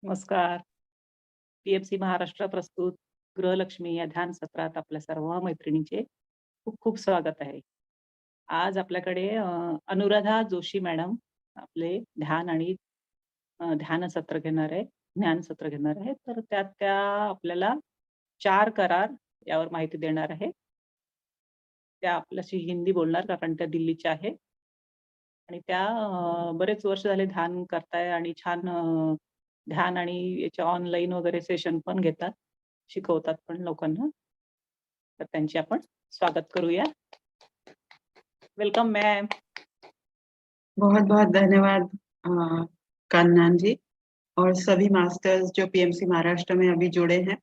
नमस्कार. पी-एफ-सी महाराष्ट्र प्रस्तुत गृहलक्ष्मी या ध्यान सत्रात आपल्या सर्व मैत्रिणींचे खूप खूप स्वागत आहे. आज आपल्याकडे अनुराधा जोशी मॅडम आपले ध्यान आणि ध्यान सत्र घेणार आहे, ज्ञान सत्र घेणार आहे. तर त्यात त्या आपल्याला 4 करार यावर माहिती देणार आहे. त्या आपल्याशी हिंदी बोलणार कारण त्या दिल्लीच्या आहे आणि त्या बरेच वर्ष झाले ध्यान करताय आणि छान ध्यान आणि याचे ऑनलाईन वगैरे सेशन पण घेतात, शिकवतात पण लोकांना. तर त्यांचे आपण स्वागत करूया. Welcome ma'am. बहुत बहुत धन्यवाद कान्नान जी और सभी मास्टर्स जो पीएमसी महाराष्ट्र में अभी जुड़े हैं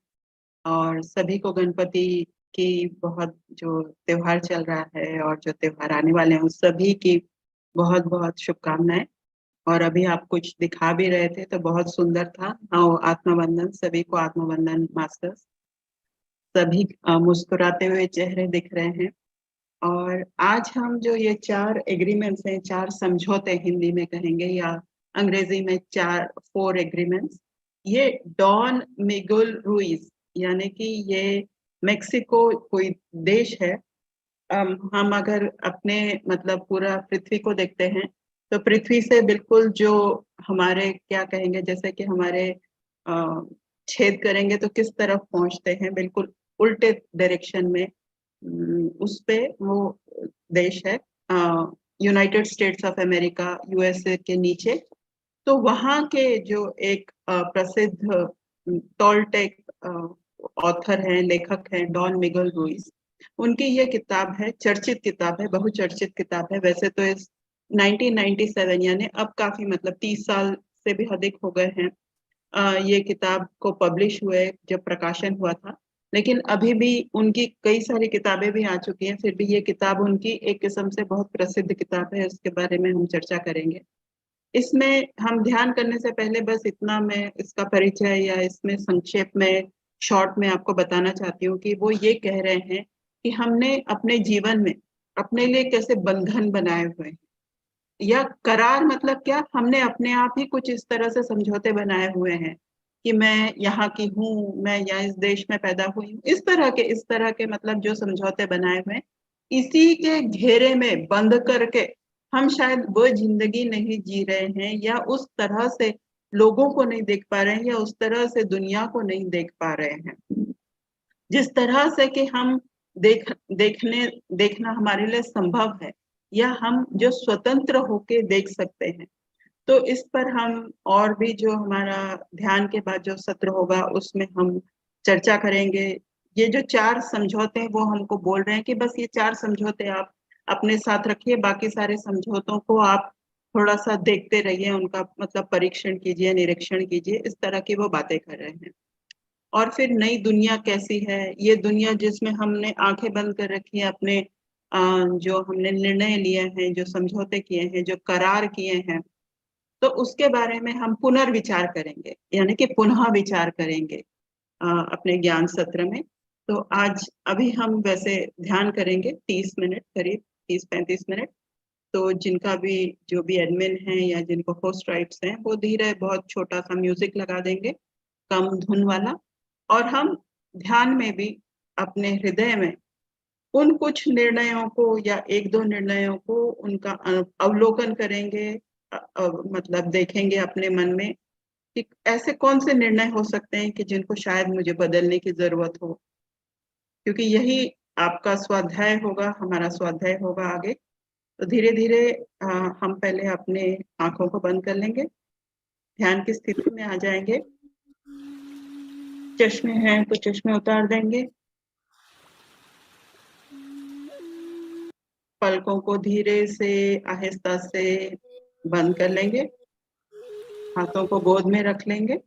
और सभी को गणपति की बहुत जो त्योहार चल रहा है और जो त्योहार आने वाले हैं उस सभी की बहुत बहुत शुभकामनाएं। और अभी आप कुछ दिखा भी रहे थे तो बहुत सुंदर था। आत्मवंदन, सभी को आत्मवंदन मास्टर्स। सभी मुस्कुराते हुए चेहरे दिख रहे हैं। और आज हम जो ये 4 एग्रीमेंट्स हैं, 4 समझौते हिंदी में कहेंगे या अंग्रेजी में 4 एग्रीमेंट्स, ये डॉन मिगुल रुइस यानी कि ये मेक्सिको कोई देश है। हम अगर अपने मतलब पूरा पृथ्वी को देखते हैं तो पृथ्वी से बिल्कुल जो हमारे क्या कहेंगे, जैसे कि हमारे छेद करेंगे तो किस तरफ पहुंचते हैं, बिल्कुल उल्टे डायरेक्शन में उस पे वो देश है United states of America, USA के नीचे। तो वहाँ के जो एक प्रसिद्ध टॉलटेक ऑथर हैं, लेखक हैं, डॉन मिगुल रुइस, उनकी ये किताब है, चर्चित किताब है, बहुचर्चित किताब है। वैसे तो इस 1997 यानी अब काफी मतलब 30 साल से भी अधिक हो गए हैं ये किताब को पब्लिश हुए जब प्रकाशन हुआ था, लेकिन अभी भी उनकी कई सारी किताबें भी आ चुकी हैं। फिर भी ये किताब उनकी एक किस्म से बहुत प्रसिद्ध किताब है, उसके बारे में हम चर्चा करेंगे। इसमें हम ध्यान करने से पहले बस इतना मैं इसका परिचय या इसमें संक्षेप में शॉर्ट में आपको बताना चाहती हूँ कि वो ये कह रहे हैं कि हमने अपने जीवन में अपने लिए कैसे बंधन बनाए हुए हैं, या करार मतलब क्या, हमने अपने आप ही कुछ इस तरह से समझौते बनाए हुए हैं कि मैं यहाँ की हूँ, मैं यहाँ इस देश में पैदा हुई हूँ, इस तरह के मतलब जो समझौते बनाए हुए हैं, इसी के घेरे में बंद करके हम शायद वो जिंदगी नहीं जी रहे हैं, या उस तरह से लोगों को नहीं देख पा रहे हैं, या उस तरह से दुनिया को नहीं देख पा रहे हैं जिस तरह से कि हम देखना हमारे लिए संभव है, या हम जो स्वतंत्र होके देख सकते हैं। तो इस पर हम और भी जो हमारा ध्यान के बाद जो सत्र होगा उसमें हम चर्चा करेंगे। ये जो 4 समझौते हैं वो हमको बोल रहे हैं कि बस ये 4 समझौते आप अपने साथ रखिए, बाकी सारे समझौतों को आप थोड़ा सा देखते रहिए, उनका मतलब परीक्षण कीजिए, निरीक्षण कीजिए, इस तरह की वो बातें कर रहे हैं। और फिर नई दुनिया कैसी है, ये दुनिया जिसमें हमने आंखें बंद कर रखी है, अपने जो हमने निर्णय लिए हैं, जो समझौते किए हैं, जो करार किए हैं, तो उसके बारे में हम पुनर्विचार करेंगे, यानी कि पुनः विचार करेंगे अपने ज्ञान सत्र में। तो आज अभी हम वैसे ध्यान करेंगे 30 मिनट, करीब 30-35 मिनट। तो जिनका भी जो भी एडमिन है या जिनको होस्ट राइट्स हैं, वो धीरे बहुत छोटा सा म्यूजिक लगा देंगे, कम धुन वाला, और हम ध्यान में भी अपने हृदय में उन कुछ निर्णयों को या 1-2 निर्णयों को उनका अवलोकन करेंगे, मतलब देखेंगे अपने मन में कि ऐसे कौन से निर्णय हो सकते हैं कि जिनको शायद मुझे बदलने की जरूरत हो, क्योंकि यही आपका स्वाध्याय होगा, हमारा स्वाध्याय होगा आगे। तो धीरे धीरे हम पहले अपने आंखों को बंद कर लेंगे, ध्यान की स्थिति में आ जाएंगे। चश्मे हैं तो चश्मे उतार देंगे, पलकों को धीरे से आहिस्ता से बंद कर लेंगे, हाथों को गोद में रख लेंगे,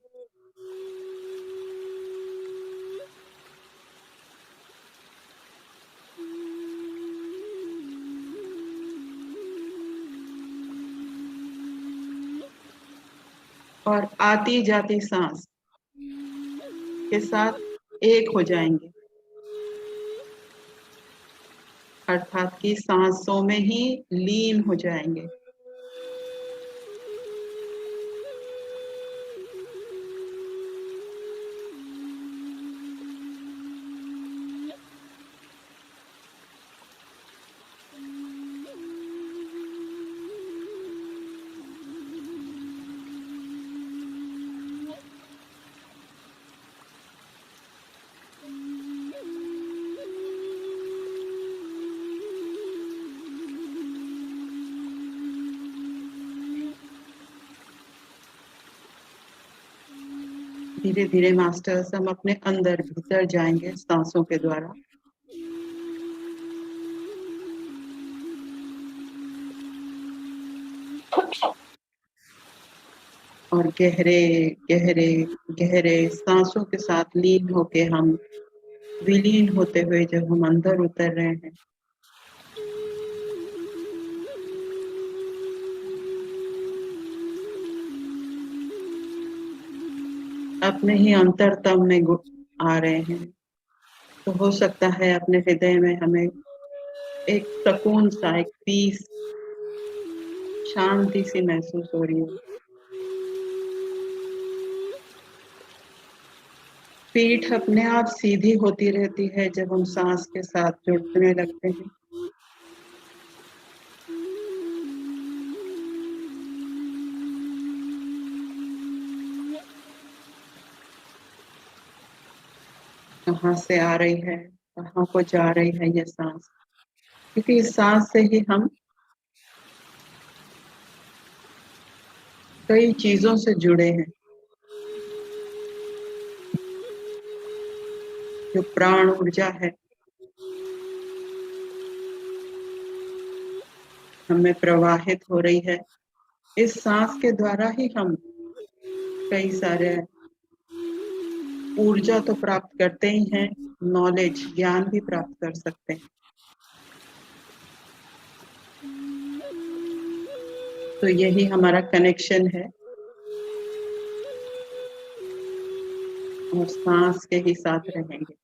और आती जाती सांस के साथ एक हो जाएंगे, अर्थात कि सांसों में ही लीन हो जाएंगे। धीरे धीरे मास्टर्स हम अपने अंदर भीतर जाएंगे सांसों के द्वारा। और गहरे गहरे गहरे सांसों के साथ लीन होके हम विलीन होते हुए जब हम अंदर उतर रहे हैं, अपने ही अंतरतम में आ रहे हैं, तो हो सकता है अपने हृदय में हमें एक सुकून सा, एक पीस, शांति सी महसूस हो रही हो। पीठ अपने आप सीधी होती रहती है जब हम सांस के साथ जुड़ने लगते हैं। कहाँ से आ रही है, कहाँ को जा रही है ये सांस, क्योंकि इस सांस से ही हम कई चीजों से जुड़े हैं। जो प्राण ऊर्जा है हमें प्रवाहित हो रही है, इस सांस के द्वारा ही हम कई सारे ऊर्जा तो प्राप्त करते ही हैं, नॉलेज, ज्ञान भी प्राप्त कर सकते हैं। तो यही हमारा कनेक्शन है और सांस के ही साथ रहेंगे।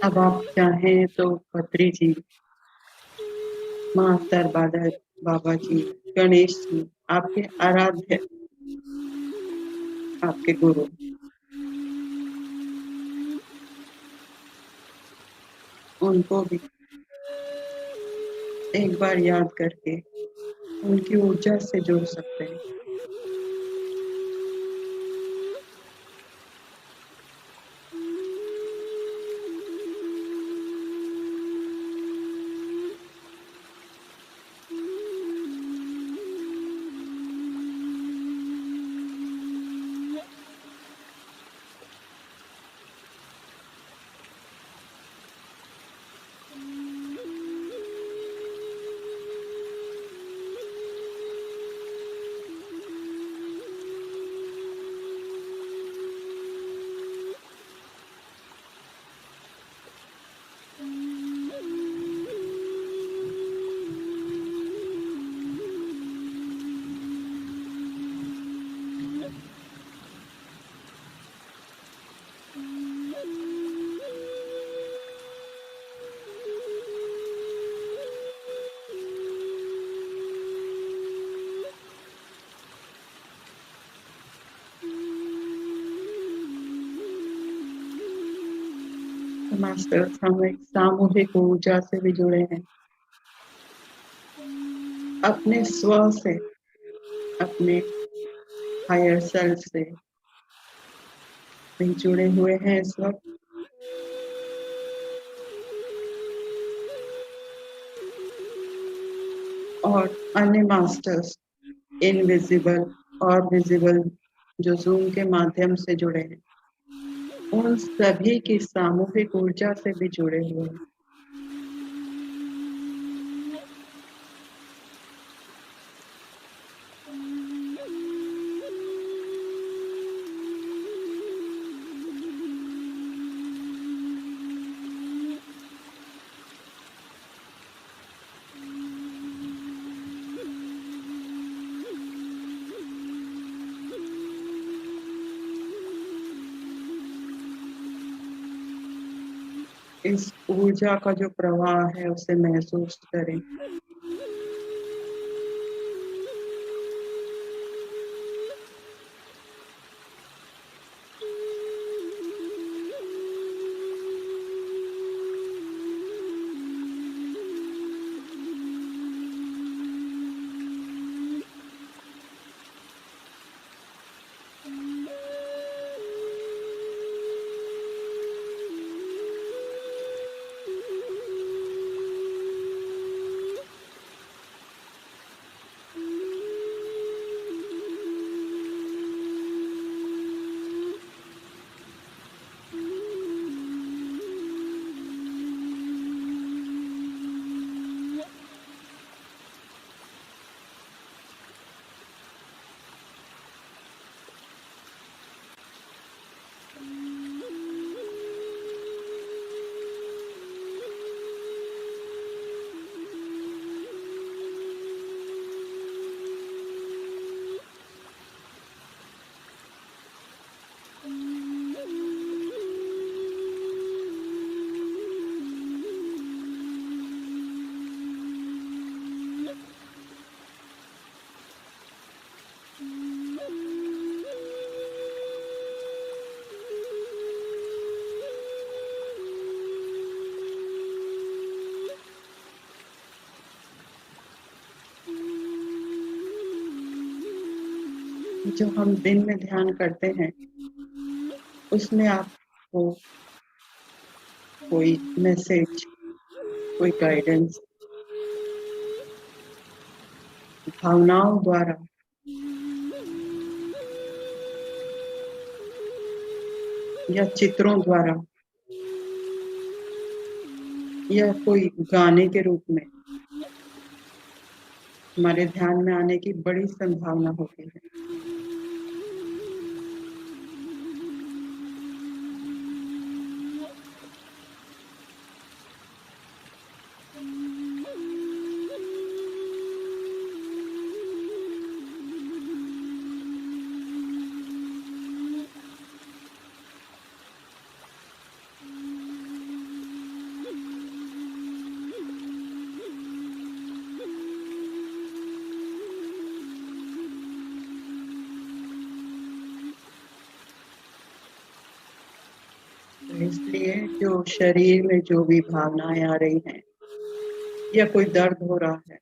अब आप चाहें तो पत्री जी, मास्टर बाबा जी, गणेश जी, आपके आराध्य, आपके गुरु, उनको भी एक बार याद करके उनकी ऊर्जा से जुड़ सकते हैं। मास्टर्स, हम एक सामूहिक ऊर्जा से भी जुड़े हैं, अपने स्व से, अपने हायर सेल्फ से भी जुड़े हुए हैं इस वक्त। और अन्य मास्टर्स, इनविजिबल और विजिबल, जो जूम के माध्यम से जुड़े हैं, उन सभी की सामूहिक ऊर्जा से भी जुड़े हुए हैं। इस ऊर्जा का जो प्रवाह है उसे महसूस करें। जो हम दिन में ध्यान करते हैं उसमें आपको कोई मैसेज, कोई गाइडेंस भावनाओं द्वारा या चित्रों द्वारा या कोई गाने के रूप में हमारे ध्यान में आने की बड़ी संभावना होती है। तो इसलिए जो शरीर में जो भी भावनाएं आ रही हैं या कोई दर्द हो रहा है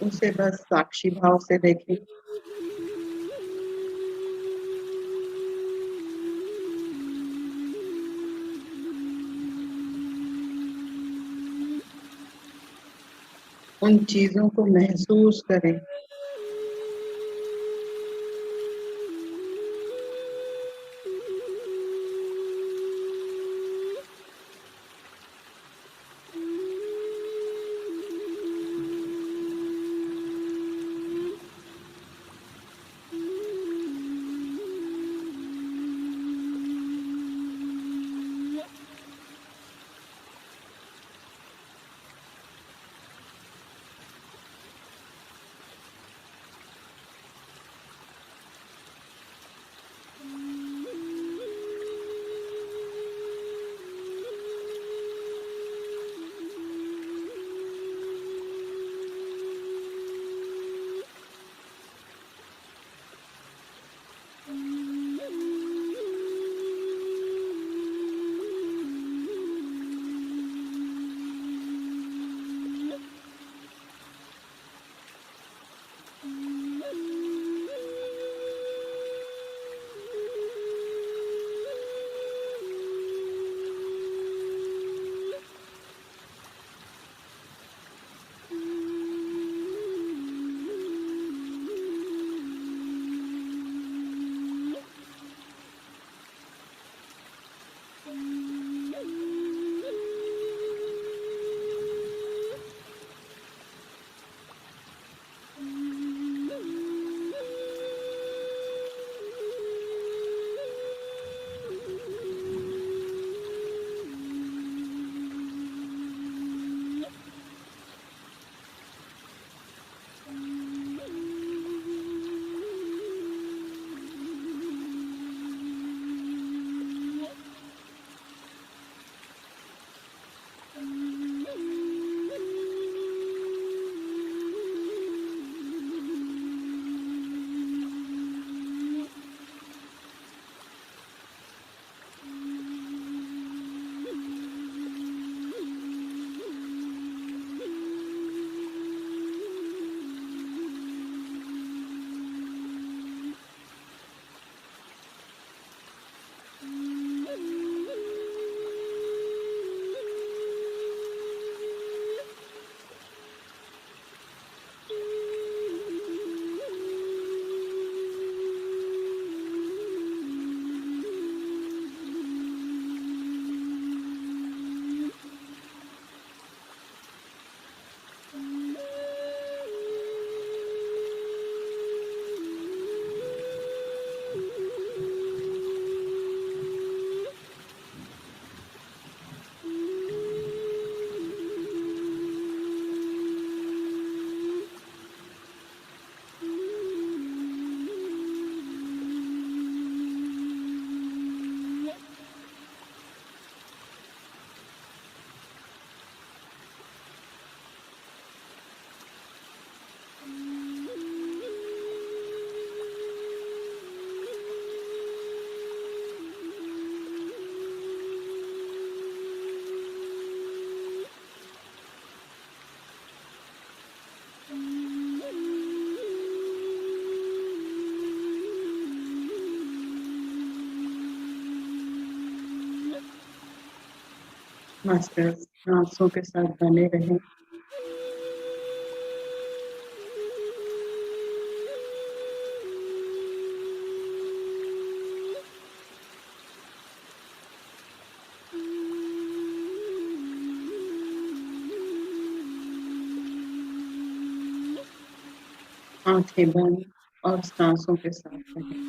उसे बस साक्षी भाव से देखें। उन चीजों को महसूस करें। मास्टर्स सांसों के साथ बने रहें। आंखें बंद और सांसों के साथ रहें।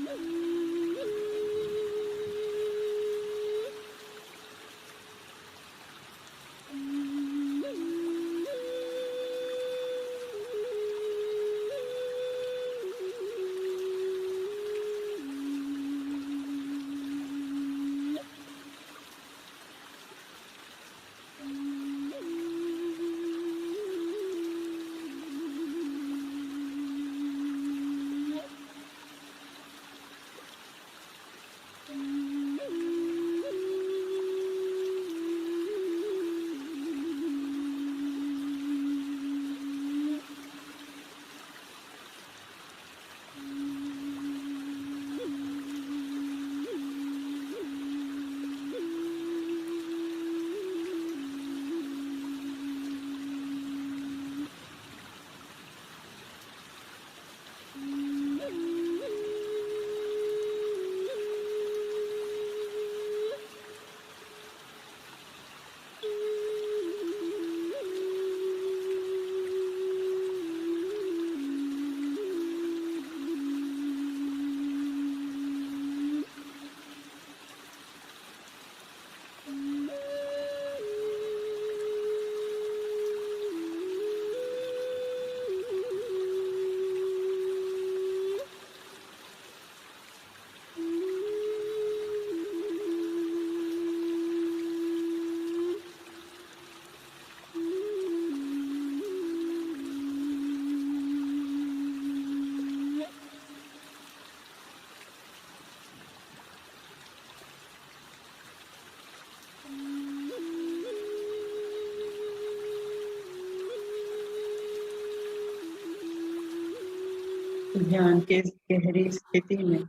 ध्यान के इस गहरी स्थिति में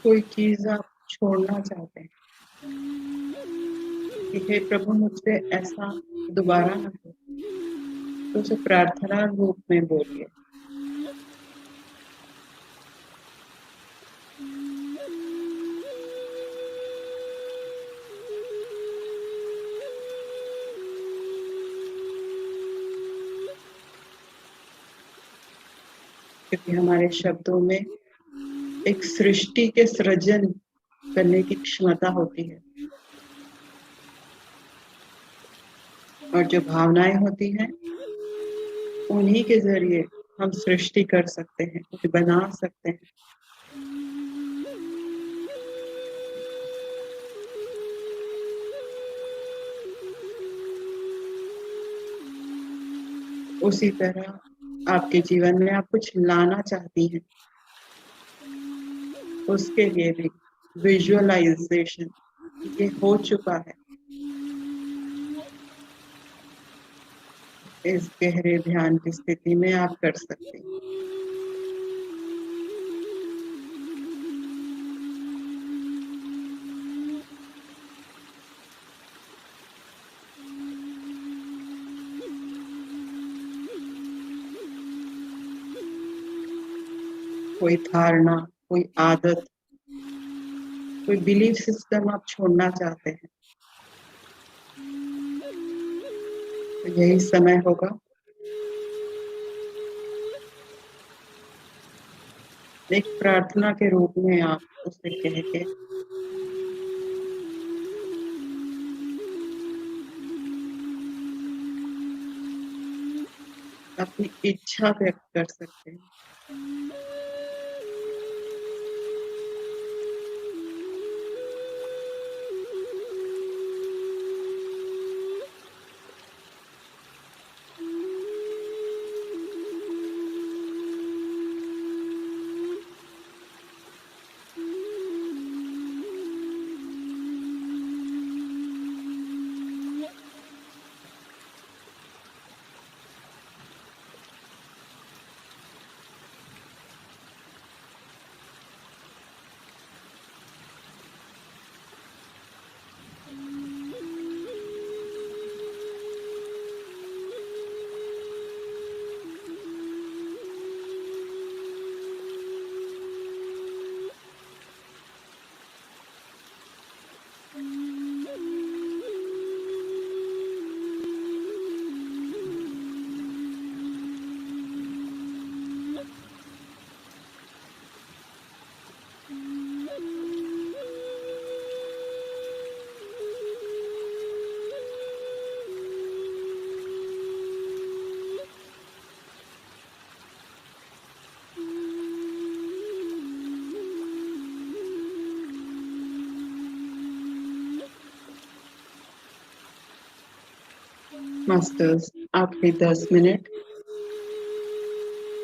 कोई चीज आप छोड़ना चाहते हैं कि हे प्रभु मुझसे ऐसा दोबारा ना हो, तो उसे प्रार्थना रूप में बोलिए। क्योंकि हमारे शब्दों में एक सृष्टि के सृजन करने की क्षमता होती है, और जो भावनाएं होती हैं उन्हीं के जरिए हम सृष्टि कर सकते हैं, कुछ बना सकते हैं। उसी तरह आपके जीवन में आप कुछ लाना चाहती हैं, उसके लिए भी विजुअलाइजेशन ये हो चुका है। इस गहरे ध्यान की स्थिति में आप कर सकते हैं। कोई धारणा, कोई आदत, कोई बिलीफ सिस्टम आप छोड़ना चाहते हैं, तो यही समय होगा एक प्रार्थना के रूप में आप उसे कह के अपनी इच्छा व्यक्त कर सकते हैं। मास्टर्स आखिरी 10 मिनट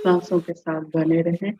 सांसों के साथ बने रहें।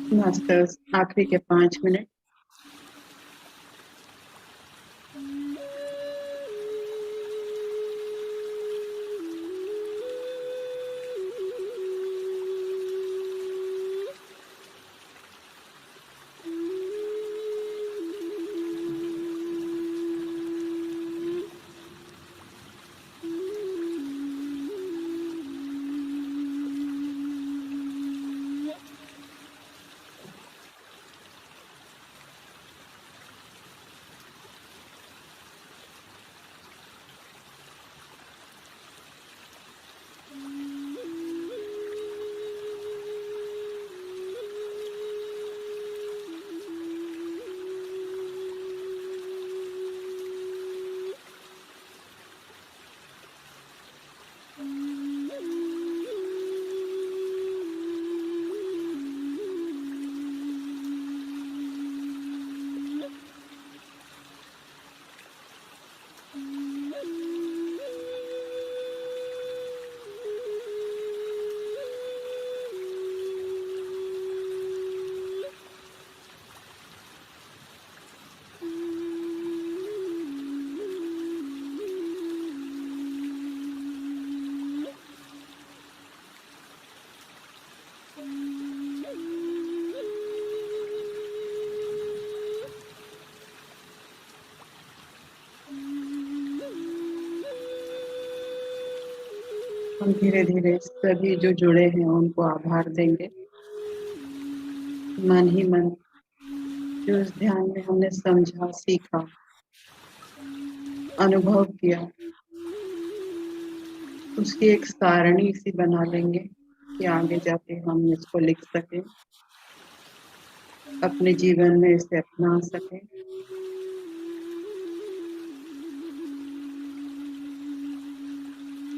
मास्टर्स आखिरी के 5 मिनट। हम धीरे धीरे सभी जो जुड़े हैं उनको आभार देंगे। मन ही मन जो इस ध्यान में हमने समझा, सीखा, अनुभव किया, उसकी एक सारणी सी बना लेंगे कि आगे जाके हम इसको लिख सकें, अपने जीवन में इसे अपना सकें।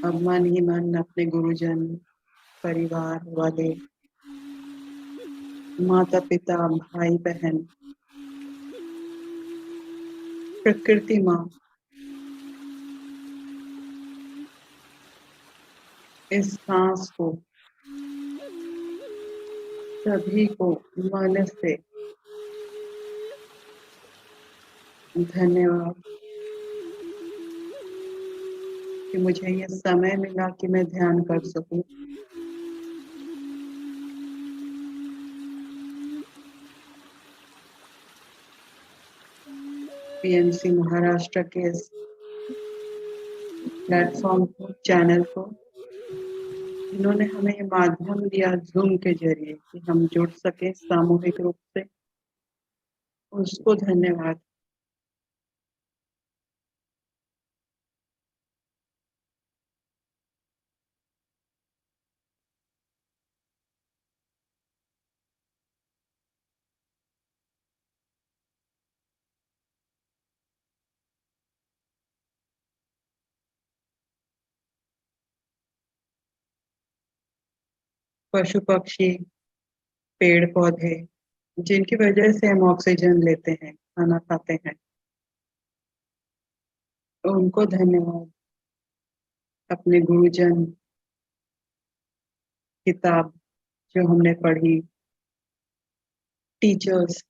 अब मन ही मन अपने गुरुजन, परिवार वाले, माता पिता, भाई बहन, प्रकृति माँ, इस सांस को, सभी को मन से धन्यवाद कि मुझे ये समय मिला कि मैं ध्यान कर सकूं। पीएमसी महाराष्ट्र के इस प्लेटफॉर्म को, चैनल को, इन्होंने हमें ये माध्यम दिया जूम के जरिए कि हम जुड़ सके सामूहिक रूप से, उसको धन्यवाद। पशु पक्षी, पेड़ पौधे, जिनकी वजह से हम ऑक्सीजन लेते हैं, खाना खाते हैं, तो उनको धन्यवाद। अपने गुरुजन, किताब जो हमने पढ़ी, टीचर्स,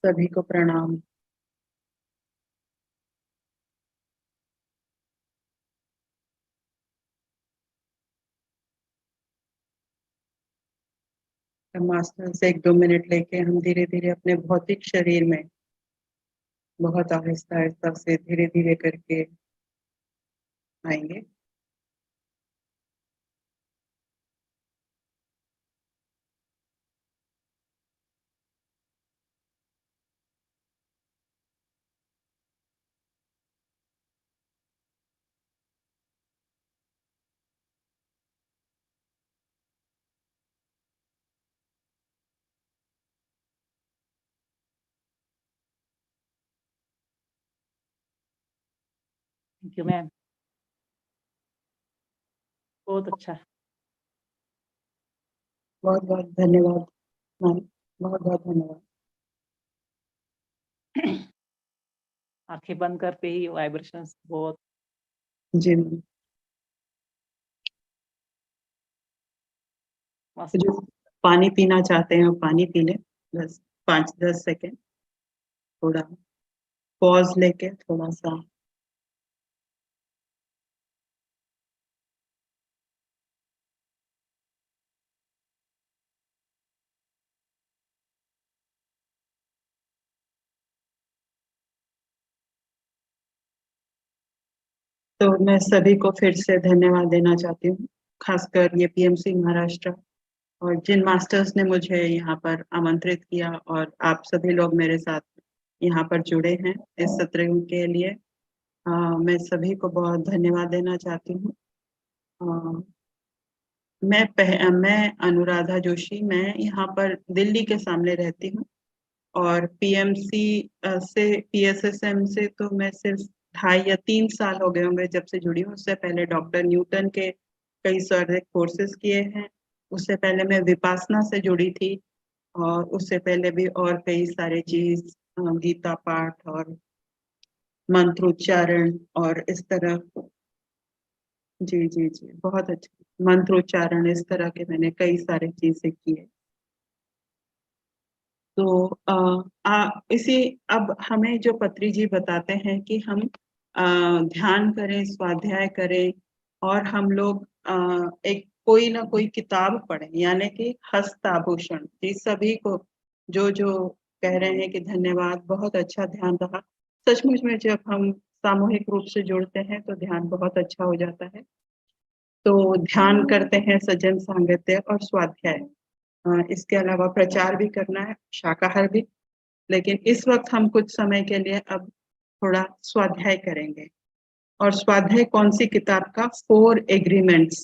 सभी को प्रणाम। मास्टर से 1-2 मिनट लेके हम धीरे धीरे अपने भौतिक शरीर में बहुत आहिस्ता आहिस्ता से धीरे धीरे करके आएंगे। थैंक यू मैम, बहुत अच्छा। बहुत बहुत धन्यवाद मैम, बहुत बहुत धन्यवाद। आंखें बंद करते ही वाइब्रेशंस बहुत जी मैम। मस्त। जो पानी पीना चाहते हैं वो पानी पी लें, बस 5-10 सेकेंड थोड़ा पॉज लेके थोड़ा सा। तो मैं सभी को फिर से धन्यवाद देना चाहती हूँ, खासकर ये पीएमसी महाराष्ट्र और जिन मास्टर्स ने मुझे यहाँ पर आमंत्रित किया, और आप सभी लोग मेरे साथ यहाँ पर जुड़े हैं इस सत्र के लिए। मैं सभी को बहुत धन्यवाद देना चाहती हूँ। मैं अनुराधा जोशी, मैं यहाँ पर दिल्ली के सामने रहती हूँ, और पीएमसी से पीएसएसएम से तो मैं सिर्फ 2.5 या 3 साल हो गए होंगे जब से जुड़ी हूँ। उससे पहले डॉक्टर न्यूटन के कई सारे कोर्सेज किए हैं। उससे पहले मैं विपासना से जुड़ी थी, और उससे पहले भी और कई सारे चीज, गीता पाठ और मंत्रोच्चारण और इस तरह। जी जी जी, बहुत अच्छा मंत्रोच्चारण, इस तरह के मैंने कई सारे चीजें की है। तो इसी अब हमें जो पत्री जी बताते हैं कि हम ध्यान करें, स्वाध्याय करें, और हम लोग एक कोई ना कोई किताब पढ़ें, यानी कि हस्ताभूषण। जी सभी को जो जो कह रहे हैं कि धन्यवाद, बहुत अच्छा ध्यान रहा। सचमुच में जब हम सामूहिक रूप से जुड़ते हैं तो ध्यान बहुत अच्छा हो जाता है। तो ध्यान करते हैं, सज्जन सांगत्य और स्वाध्याय। इसके अलावा प्रचार भी करना है, शाकाहार भी। लेकिन इस वक्त हम कुछ समय के लिए अब थोड़ा स्वाध्याय करेंगे। और स्वाध्याय कौन सी किताब का? 4 एग्रीमेंट्स।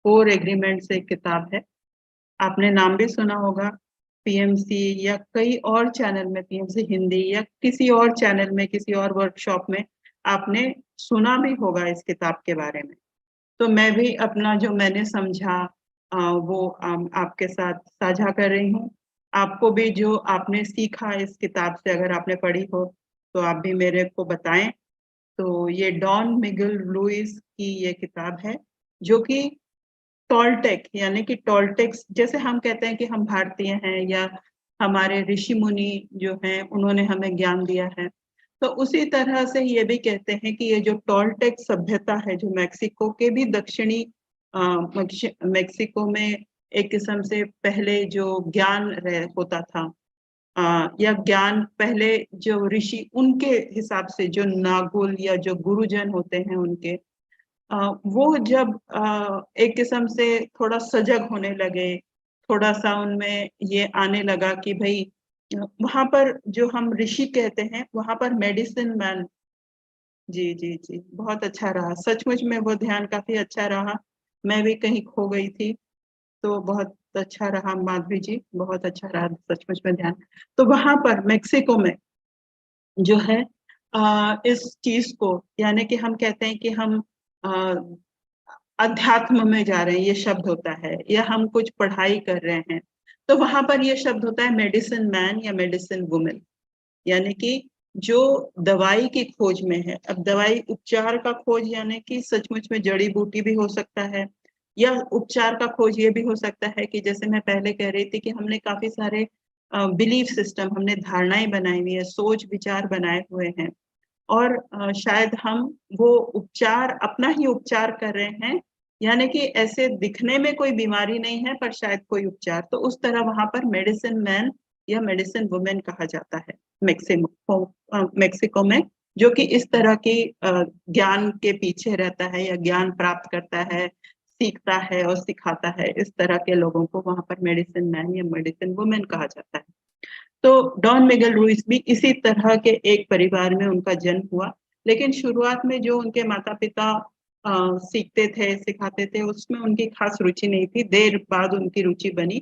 4 एग्रीमेंट्स एक किताब है, आपने नाम भी सुना होगा। पीएमसी या कई और चैनल में, पीएमसी हिंदी या किसी और चैनल में, किसी और वर्कशॉप में आपने सुना भी होगा इस किताब के बारे में। तो मैं भी अपना जो मैंने समझा वो आपके साथ साझा कर रही हूँ। आपको भी जो आपने सीखा इस किताब से, अगर आपने पढ़ी हो तो आप भी मेरे को बताएं। तो ये डॉन मिगेल लुइस की ये किताब है, जो कि टॉलटेक, यानी कि टॉलटेक्स, जैसे हम कहते हैं कि हम भारतीय हैं या हमारे ऋषि मुनि जो हैं उन्होंने हमें ज्ञान दिया है, तो उसी तरह से ये भी कहते हैं कि ये जो टॉलटेक सभ्यता है, जो मेक्सिको के भी दक्षिणी मेक्सिको में एक किस्म से पहले जो ज्ञान होता था, या ज्ञान पहले जो ऋषि, उनके हिसाब से जो नागुल या जो गुरुजन होते हैं उनके, वो जब एक किस्म से थोड़ा सजग होने लगे, थोड़ा सा उनमें ये आने लगा कि भाई वहां पर जो हम ऋषि कहते हैं, वहां पर मेडिसिन मैन। जी जी जी, बहुत अच्छा रहा, सचमुच में वो ध्यान काफी अच्छा रहा। मैं भी कहीं खो गई थी, तो बहुत अच्छा रहा माधवी जी, बहुत अच्छा रहा सचमुच में ध्यान। तो वहां पर मेक्सिको में जो है इस चीज को, यानी कि हम कहते हैं कि हम अध्यात्म में जा रहे हैं, ये शब्द होता है, या हम कुछ पढ़ाई कर रहे हैं, तो वहां पर ये शब्द होता है मेडिसिन मैन या मेडिसिन वुमेन, यानी कि जो दवाई की खोज में है। अब दवाई उपचार का खोज, यानी कि सचमुच में जड़ी बूटी भी हो सकता है, या उपचार का खोज ये भी हो सकता है कि जैसे मैं पहले कह रही थी कि हमने काफी सारे बिलीफ सिस्टम, हमने धारणाएं बनाई हुई है, सोच विचार बनाए हुए हैं, और शायद हम वो उपचार, अपना ही उपचार कर रहे हैं, यानी कि ऐसे दिखने में कोई बीमारी नहीं है पर शायद कोई उपचार। तो उस तरह वहां पर मेडिसिन मैन या मेडिसिन वुमेन कहा जाता है मेक्सिको में, जो कि इस तरह की ज्ञान के पीछे रहता है या ज्ञान प्राप्त करता है, सीखता है और सिखाता है। इस तरह के लोगों को वहां पर मेडिसिन मैन या मेडिसिन वुमेन कहा जाता है। तो डॉन मिगेल रुइस भी इसी तरह के एक परिवार में उनका जन्म हुआ, लेकिन शुरुआत में जो उनके माता पिता सीखते थे, सिखाते थे, उसमें उनकी खास रुचि नहीं थी। देर बाद उनकी रुचि बनी,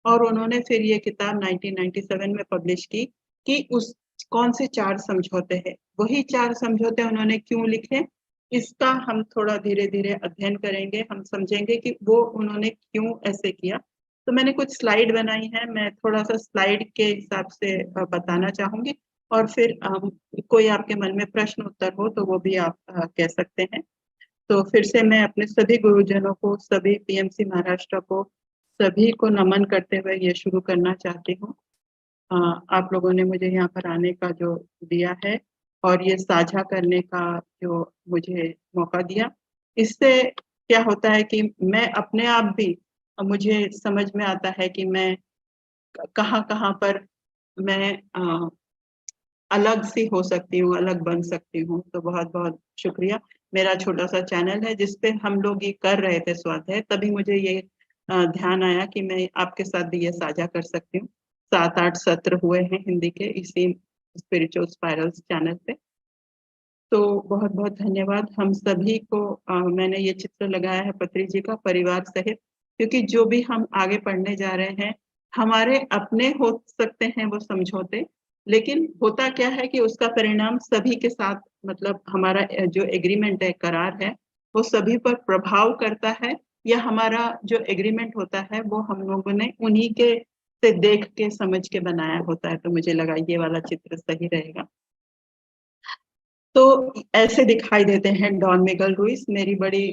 और उन्होंने फिर ये किताब 1997 में पब्लिश की कि उस कौन से 4 समझौते हैं। वही 4 समझौते उन्होंने क्यों लिखे, इसका हम थोड़ा धीरे धीरे अध्ययन करेंगे, हम समझेंगे कि वो उन्होंने क्यों ऐसे किया। तो मैंने कुछ स्लाइड बनाई है, मैं थोड़ा सा स्लाइड के हिसाब से बताना चाहूंगी, और फिर कोई आपके मन में प्रश्न उत्तर हो तो वो भी आप कह सकते हैं। तो फिर से मैं अपने सभी गुरुजनों को, सभी पीएमसी महाराष्ट्र को सभी को नमन करते हुए ये शुरू करना चाहती हूँ। आप लोगों ने मुझे यहाँ पर आने का जो दिया है और ये साझा करने का जो मुझे मौका दिया, इससे क्या होता है कि मैं अपने आप भी मुझे समझ में आता है कि मैं कहाँ-कहाँ पर मैं अलग सी हो सकती हूँ, अलग बन सकती हूँ। तो बहुत-बहुत शुक्रिया। मेरा छोटा-सा चैनल है जिस पे हम लोग ये कर रहे थे स्वाध्याय, तभी मुझे ये ध्यान आया कि मैं आपके साथ भी ये साझा कर सकती हूँ। 7-8 सत्र हुए हैं हिंदी के इसी स्पिरिचुअल स्पाइरल्स चैनल पे। तो बहुत-बहुत धन्यवाद हम सभी को। मैंने ये चित्र लगाया है पत्री जी का परिवार सहित, क्योंकि जो भी हम आगे पढ़ने जा रहे हैं, हमारे अपने हो सकते हैं वो समझौते, लेकिन होता क्या है कि उसका परिणाम सभी के साथ मतलब हमारा जो एग्रीमेंट है, करार है, वो सभी पर प्रभाव करता है या हमारा जो एग्रीमेंट होता है वो हम लोगों ने उन्हीं के से देख के समझ के बनाया होता है। तो मुझे लगा ये वाला चित्र सही रहेगा। तो ऐसे दिखाई देते हैं डॉन मिगल रुइस। मेरी बड़ी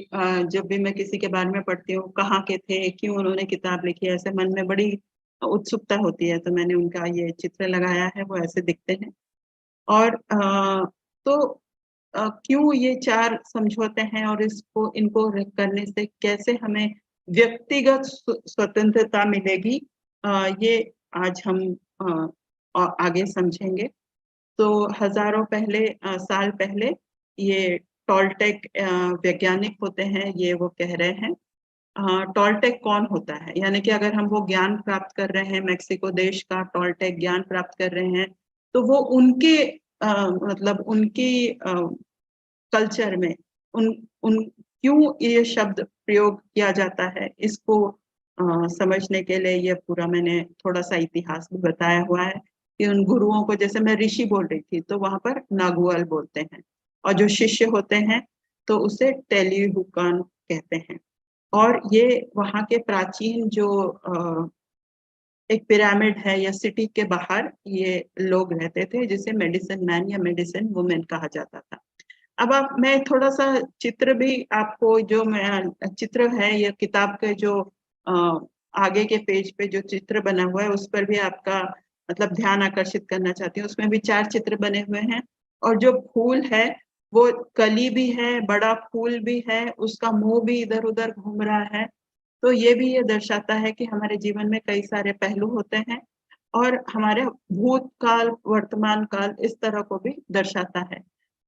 जब भी मैं किसी के बारे में पढ़ती हूँ, कहाँ के थे, क्यों उन्होंने किताब लिखी है, ऐसे मन में बड़ी उत्सुकता होती है, तो मैंने उनका ये चित्र लगाया है, वो ऐसे दिखते हैं। और तो क्यों ये 4 समझौते हैं और इसको इनको करने से कैसे हमें व्यक्तिगत स्वतंत्रता मिलेगी, ये आज हम आगे समझेंगे। तो हजारों साल पहले ये टॉलटेक वैज्ञानिक होते हैं, ये वो कह रहे हैं। टॉलटेक कौन होता है? यानी कि अगर हम वो ज्ञान प्राप्त कर रहे हैं, मेक्सिको देश का टॉलटेक ज्ञान प्राप्त कर रहे हैं, तो वो उनके मतलब उनकी कल्चर में उन उन क्यों ये शब्द प्रयोग किया जाता है, इसको समझने के लिए ये पूरा मैंने थोड़ा-सा इतिहास भी बताया हुआ है कि उन गुरुओं को, जैसे मैं ऋषि बोल रही थी, तो वहाँ पर नागुअल बोलते हैं और जो शिष्य होते हैं, तो उसे टेलीहुकान कहते हैं। और ये वहाँ के प्राचीन जो एक पिरामिड है या सिटी के बाहर ये लोग रहते थे, जिसे मेडिसिन मैन या मेडिसिन वुमेन कहा जाता था। अब आप मैं थोड़ा-सा चित्र भी आपको जो मैं चित्र है या किताब के जो अ, आगे के पेज पे जो चित्र बना हुआ है, उस पर भी आपका मतलब ध्यान आकर्षित करना चाहती हूँ। उसमें भी 4 चित्र बने हुए हैं और जो फूल है, वो कली भी है, बड़ा फूल भी है, उसका मुँह भी इधर-उधर घूम रहा है। तो ये भी ये दर्शाता है कि हमारे जीवन में कई सारे पहलू होते हैं और हमारे भूतकाल, वर्तमान काल इस तरह को भी दर्शाता है।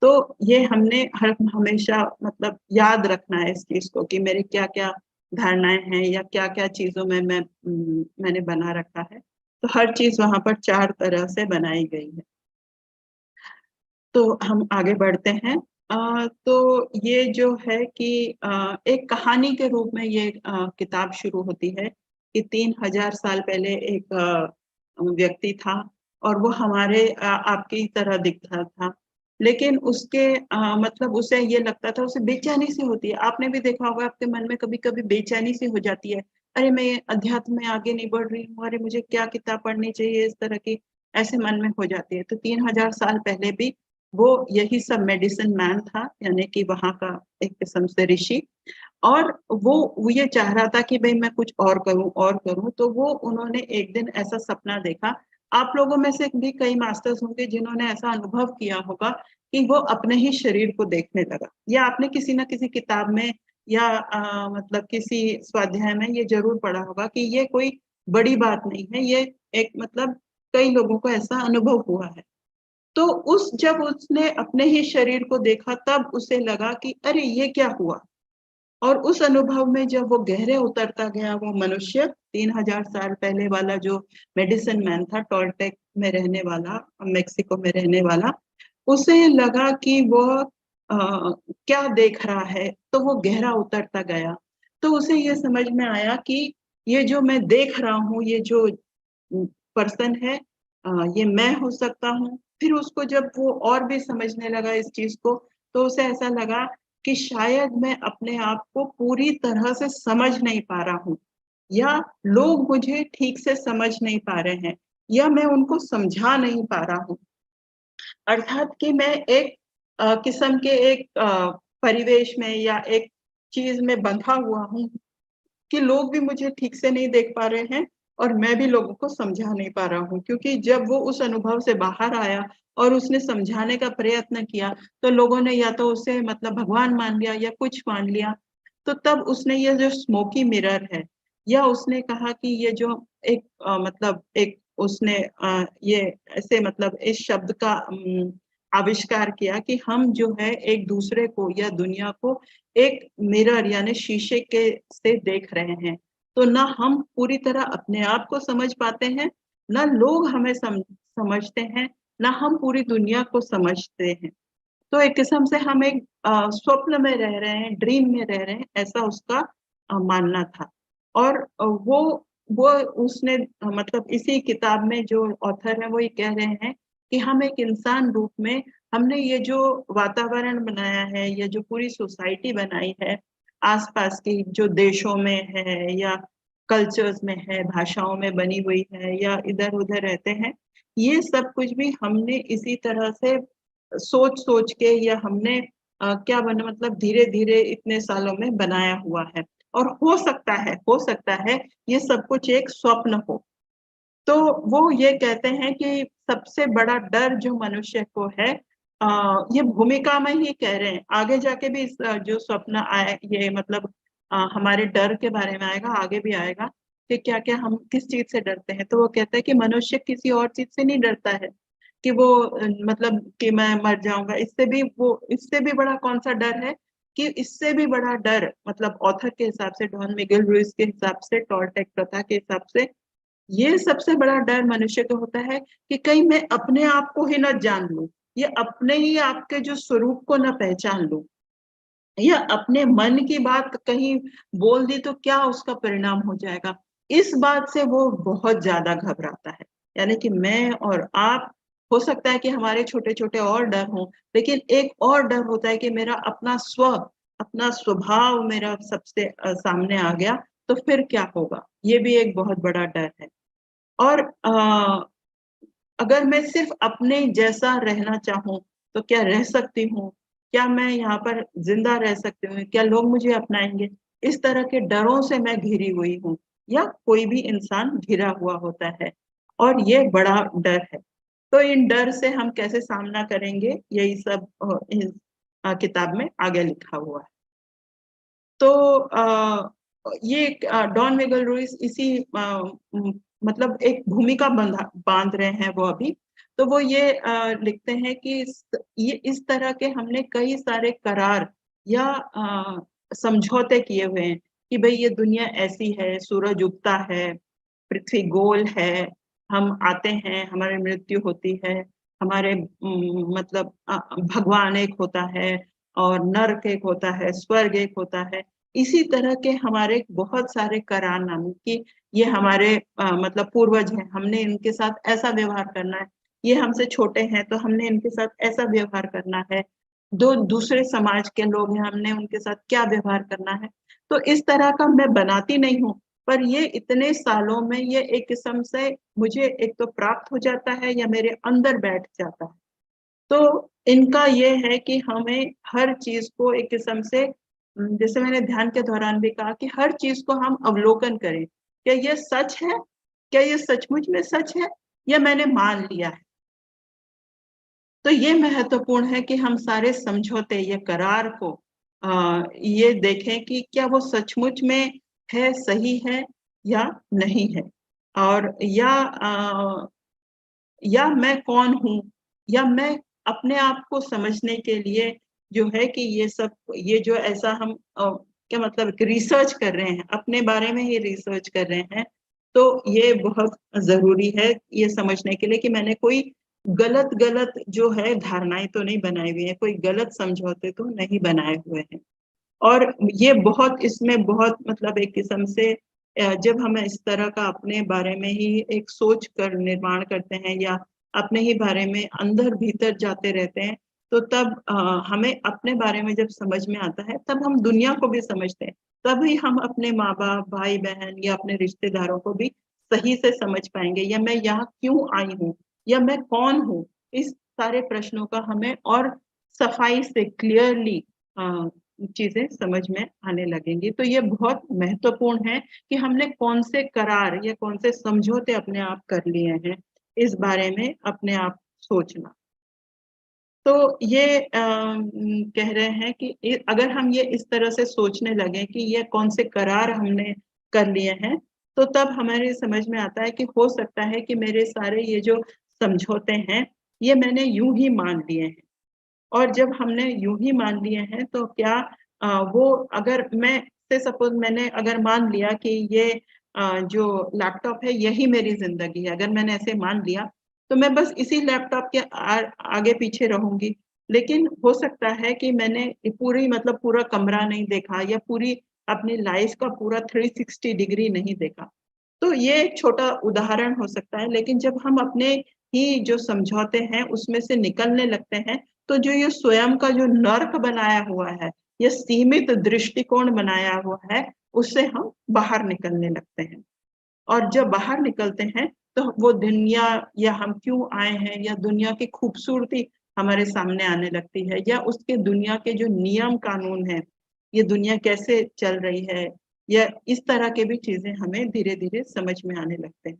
तो ये हमने हर हमेशा मतलब याद रखना है इस चीज़ को कि मेरे क्या-क्या धारणाएँ हैं या क्या-क्या चीज़ों में मैंने बना रखा है। तो हर चीज़ वहाँ पर 4 तरह से बनाई गई है। तो हम आगे बढ़ते हैं। तो ये जो है कि एक कहानी के रूप में ये किताब शुरू होती है कि 3000 साल पहले एक व्यक्ति था और वो हमारे आपकी तरह दिखता था। लेकिन उसके मतलब उसे ये लगता था, उसे बेचैनी सी होती है। आपने भी देखा होगा आपके मन में कभी-कभी बेचैनी सी हो जाती है। अरे! मैं अध्यात्म में आगे नहीं बढ़ रही हूँ, अरे! मुझे क्या किताब पढ़नी चाहिए, इस तरह की ऐसे मन में हो जाती है। तो 3000 साल पहले भी वो यही सब मेडिसिन मैन था, यानी कि वहाँ का एक किस्म से ऋषि। और वो ये चाह रहा था कि भई मैं कुछ और करूँ, तो वो उन्होंने एक दिन ऐसा सपना देखा। आप लोगों में से भी कई मास्टर्स होंगे जिन्होंने ऐसा अनुभव किया होगा कि वो अपने ही शरीर को देखने लगा या आपने किसी न किसी किताब में या मतलब किसी स्वाध्याय में ये ज़रूर पढ़ा होगा कि ये कोई बड़ी बात नहीं है, ये एक मतलब कई लोगों को ऐसा अनुभव हुआ है। तो जब उसने अपने ही शरीर को देखा तब उसे लगा कि अरे! ये क्या हुआ? और उस अनुभव में जब वो गहरे उतरता गया वो मनुष्य 3000 साल पहले वाला जो मेडिसिन मैन था, टोल्टेक में रहने वाला, मेक्सिको में रहने वाला, उसे लगा कि वह क्या देख रहा है, तो वो गहरा उतरता गया। तो उसे ये समझ में आया कि ये जो मैं देख रहा हूँ, ये जो पर्सन है, ये मैं हो सकता हूँ। फिर उसको जब वो और भी समझने लगा इस चीज़ को, तो उसे ऐसा लगा कि शायद मैं अपने आप को पूरी तरह से समझ नहीं पा रहा हूँ या लोग मुझे ठीक से समझ नहीं पा रहे हैं या मैं उनको समझा नहीं पा रहा हूँ। अर्थात कि मैं एक किस्म के एक परिवेश में या एक चीज़ में बंधा हुआ हूँ कि लोग भी मुझे ठीक से नहीं देख पा रहे हैं और मैं भी लोगों को समझा नहीं पा रहा हूँ, क्योंकि जब वो उस अनुभव से बाहर आया और उसने समझाने का प्रयत्न किया, तो लोगों ने या तो उसे मतलब भगवान मान लिया या कुछ मान लिया। तो तब उसने ये जो स्मोकी मिरर है, या उसने कहा कि ये जो एक मतलब एक उसने ये ऐसे मतलब इस शब्द का आविष्कार किया कि हम जो है एक दूसरे को या दुनिया को एक मिरर यानी शीशे के से देख रहे हैं। तो ना हम पूरी तरह अपने आप को समझ पाते हैं, ना लोग हमें समझते हैं, ना हम पूरी दुनिया को समझते हैं। तो एक किस्म से हम एक स्वप्न में रह रहे हैं, ड्रीम में रह रहे हैं, ऐसा उसका मानना था। और वो उसने मतलब इसी किताब में जो ऑथर है वो ये कह रहे हैं कि हम एक इंसान रूप में हमने ये जो वातावरण बनाया है, ये जो पूरी सोसाइटी बनाई है, आस-पास की जो देशों में है या कल्चर्स में है, भाषाओं में बनी हुई है या इधर-उधर रहते हैं, ये सब कुछ भी हमने इसी तरह से सोच-सोच के या हमने क्या बना मतलब धीरे-धीरे इतने सालों में बनाया हुआ है। और हो सकता है ये सब कुछ एक स्वप्न हो। तो वो ये कहते हैं कि सबसे बड़ा डर जो मनुष्य को है ये भूमिका में ही कह रहे हैं, आगे जाके भी इस जो स्वप्न आए ये मतलब हमारे डर के बारे में आएगा, आगे भी आएगा कि क्या-क्या हम किस चीज़ से डरते हैं। तो वो कहता है कि मनुष्य किसी और चीज़ से नहीं डरता है, कि वो मतलब कि मैं मर जाऊँगा, इससे भी बड़ा कौन-सा डर है कि इससे भी बड़ा डर मतलब ऑथर के हिसाब से डॉन मिगेल रुइस के हिसाब से, टोल्टेक प्रथा के हिसाब से ये सबसे बड़ा डर मनुष्य को होता है कि कहीं मैं अपने आप को ही ना जान लूँ, या अपने ही आप के जो स्वरूप को ना पहचान लूँ, या अपने मन की बात कहीं बोल दी तो क्या उसका परिणाम हो जाएगा। इस बात से वो बहुत ज़्यादा घबराता है। यानी कि मैं और आप हो सकता है कि हमारे छोटे-छोटे और डर हों, लेकिन एक और डर होता है कि मेरा अपना स्वभाव मेरा सबसे सामने आ गया, तो फिर क्या होगा? ये भी एक बहुत बड़ा डर है। और अगर मैं सिर्फ़ अपने जैसा रहना चाहूँ, तो क्या रह सकती हूँ? क्या मैं यहाँ पर ज़िंदा रह सकती हूँ? क्या लोग मुझे अपनाएँगे? इस तरह के डरों से मैं घिरी हुई हूँ, या कोई भी इंसान घिरा हुआ होता है, और ये बड़ा डर है। तो इन डर से हम कैसे सामना करेंगे, यही सब इस किताब में आगे लिखा हुआ है। तो ये डॉन मिगेल रुइस इसी मतलब एक भूमिका बाँध रहे हैं वो अभी। तो वो ये लिखते हैं कि ये इस तरह के हमने कई सारे करार या समझौते किए हुए हैं कि भई ये दुनिया ऐसी है, सूरज उगता है, पृथ्वी गोल है, हम आते हैं, हमारी मृत्यु होती है, हमारे मतलब भगवान एक होता है और नर्क एक होता है, स्वर्ग एक होता है। इसी तरह के हमारे बहुत सारे करारनामे कि ये हमारे मतलब पूर्वज हैं, हमने इनके साथ ऐसा व्यवहार करना है। ये हमसे छोटे हैं, तो हमने इनके साथ ऐसा व्यवहार करना है। दो दूसरे समाज के लोग हैं, हमने उनके साथ क्या व्यवहार करना है। तो इस तरह का मैं बनाती नहीं हूँ, पर ये इतने सालों में ये एक किस्म से मुझे एक तो प्राप्त हो जाता है या मेरे अंदर बैठ जाता है। तो इनका ये है कि हमें हर चीज़ को एक किस्म से जैसे मैंने ध्यान के दौरान भी कहा कि हर चीज़ को हम अवलोकन करें। क्या ये सच है? क्या ये सचमुच में सच है? या मैंने मान लिया है? तो ये महत्वपूर्ण है कि हम सारे समझौते, ये करार को ये देखें कि क्या वो सचमुच में है, सही है या नहीं है? और या मैं कौन हूँ? या मैं अपने आप को समझने के लिए जो है कि ये जो ऐसा हम क्या मतलब एक रिसर्च कर रहे हैं, अपने बारे में ही रिसर्च कर रहे हैं, तो ये बहुत ज़रूरी है ये समझने के लिए कि मैंने कोई गलत-गलत जो है धारणाएँ तो नहीं बनाई हुई हैं, कोई गलत समझौते तो नहीं बनाए हुए हैं। और ये बहुत इसमें बहुत मतलब एक किस्म से जब हम इस तरह का अपने बारे में ही एक सोच कर निर्माण करते हैं या अपने ही बारे में अंदर भीतर जाते रहते हैं, तो तब हमें अपने बारे में जब समझ में आता है, तब हम दुनिया को भी समझते हैं। तभी हम अपने माँ-बाप, भाई-बहन या अपने रिश्तेदारों को भी सही से समझ पाएँगे, या मैं यहाँ क्यों आई हूँ? या मैं कौन हूँ? इस सारे प्रश्नों का हमें और सफाई से क्लियरली अ, चीजें समझ में आने लगेंगी। तो ये बहुत महत्वपूर्ण है कि हमने कौन से करार या कौन से समझौते अपने आप कर लिए हैं, इस बारे में अपने आप सोचना। तो ये कह रहे हैं कि अगर हम ये इस तरह से सोचने लगे कि ये कौन से करार हमने कर लिए हैं, तो तब हमारे समझ में आता है कि हो सकता है कि मेरे सारे ये जो समझौते हैं, ये मैंने यूं ही मान लिए हैं। और जब हमने यूं ही मान लिए हैं, तो क्या वो अगर मैं से सपोज मैंने अगर मान लिया कि ये जो लैपटॉप है यही मेरी जिंदगी है, अगर मैंने ऐसे मान लिया, तो मैं बस इसी लैपटॉप के आगे पीछे रहूंगी। लेकिन हो सकता है कि मैंने पूरी मतलब पूरा कमरा नहीं देखा या पूरी अपनी लाइफ का पूरा 360 डिग्री नहीं देखा। तो ये एक छोटा उदाहरण हो सकता है, लेकिन जब हम अपने ही जो समझौते हैं उसमें से निकलने लगते हैं, तो जो ये स्वयं का जो नर्क बनाया हुआ है, ये सीमित दृष्टिकोण बनाया हुआ है, उससे हम बाहर निकलने लगते हैं। और जब बाहर निकलते हैं, तो वो दुनिया या हम क्यों आए हैं या दुनिया की खूबसूरती हमारे सामने आने लगती है, या उसके दुनिया के जो नियम कानून हैं, ये दुनिया कैसे चल रही है, या इस तरह के भी चीजें हमें धीरे धीरे समझ में आने लगते हैं।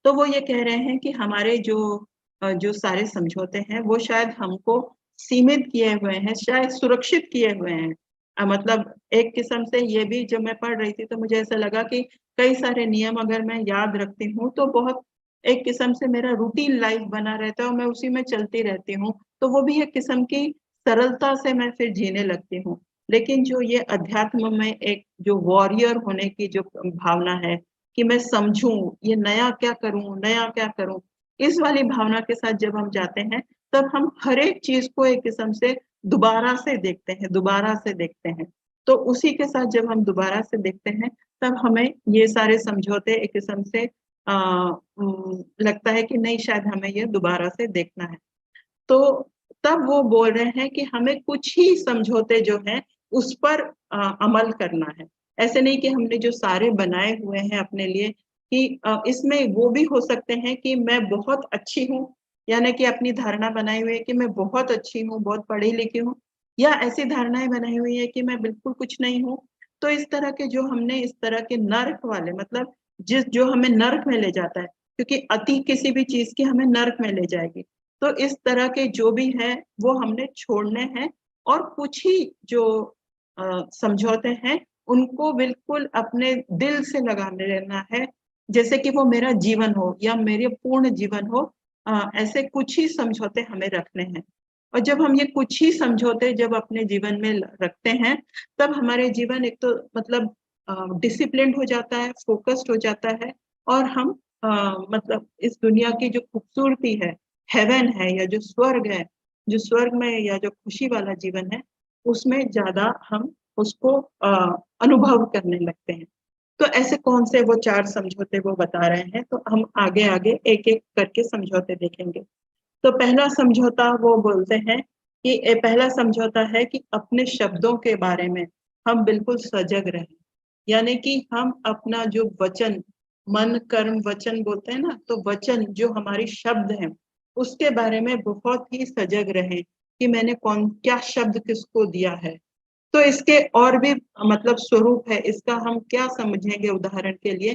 तो वो ये कह रहे हैं कि हमारे जो सारे समझौते हैं, वो शायद हमको सीमित किए हुए हैं, शायद सुरक्षित किए हुए हैं। मतलब एक किस्म से ये भी जब मैं पढ़ रही थी, तो मुझे ऐसा लगा कि कई सारे नियम अगर मैं याद रखती हूँ, तो बहुत एक किस्म से मेरा रूटीन लाइफ बना रहता है और मैं उसी में चलती रहती हूँ। तो वो भी एक किस्म की सरलता से मैं फिर जीने लगती हूँ। लेकिन जो ये अध्यात्म में एक जो वॉरियर होने की जो भावना है, कि मैं समझूं ये नया क्या करूं, नया क्या करूं, इस वाली भावना के साथ जब हम जाते हैं, तब हम हर एक चीज को एक किस्म से दोबारा से देखते हैं, दोबारा से देखते हैं। तो उसी के साथ जब हम दोबारा से देखते हैं, तब हमें ये सारे समझौते एक किस्म से लगता है कि नहीं, शायद हमें ये दोबारा से देखना है। तो तब वो बोल रहे हैं कि हमें कुछ ही समझौते जो हैं उस पर अमल करना है। ऐसे नहीं कि हमने जो सारे बनाए हुए हैं अपने लिए, कि इसमें वो भी हो सकते हैं कि मैं बहुत अच्छी हूँ, यानी कि अपनी धारणा बनाई हुई है कि मैं बहुत अच्छी हूँ, बहुत पढ़ी लिखी हूँ, या ऐसी धारणाएं बनाई हुई है कि मैं बिल्कुल कुछ नहीं हूँ। तो इस तरह के जो हमने इस तरह के नर्क वाले, मतलब जो हमें नर्क में ले जाता है, क्योंकि अति किसी भी चीज की हमें नर्क में ले जाएगी। तो इस तरह के जो भी है वो हमने छोड़ने हैं, और कुछ ही जो समझौते हैं उनको बिल्कुल अपने दिल से लगाने लेना है, जैसे कि वो मेरा जीवन हो या मेरे पूर्ण जीवन हो। ऐसे कुछ ही समझौते हमें रखने हैं। और जब हम ये कुछ ही समझौते जब अपने जीवन में रखते हैं, तब हमारे जीवन एक तो मतलब डिसिप्लिन्ड हो जाता है, फोकस्ड हो जाता है, और हम मतलब इस दुनिया की जो खूबसूरती है, हेवन है या जो स्वर्ग है, जो स्वर्ग में या जो खुशी वाला जीवन है, उसमें ज्यादा हम उसको अनुभव करने लगते हैं। तो ऐसे कौन से वो 4 समझौते वो बता रहे हैं, तो हम आगे आगे एक एक करके समझौते देखेंगे। तो पहला समझौता वो बोलते हैं कि पहला समझौता है कि अपने शब्दों के बारे में हम बिल्कुल सजग रहें। यानी कि हम अपना जो वचन, मन कर्म वचन बोलते हैं ना, तो वचन जो हमारी शब्द हैं, उसके बारे में बहुत ही सजग रहें कि मैंने कौन क्या शब्द किसको दिया है। तो इसके और भी मतलब स्वरूप है, इसका हम क्या समझेंगे उदाहरण के लिए,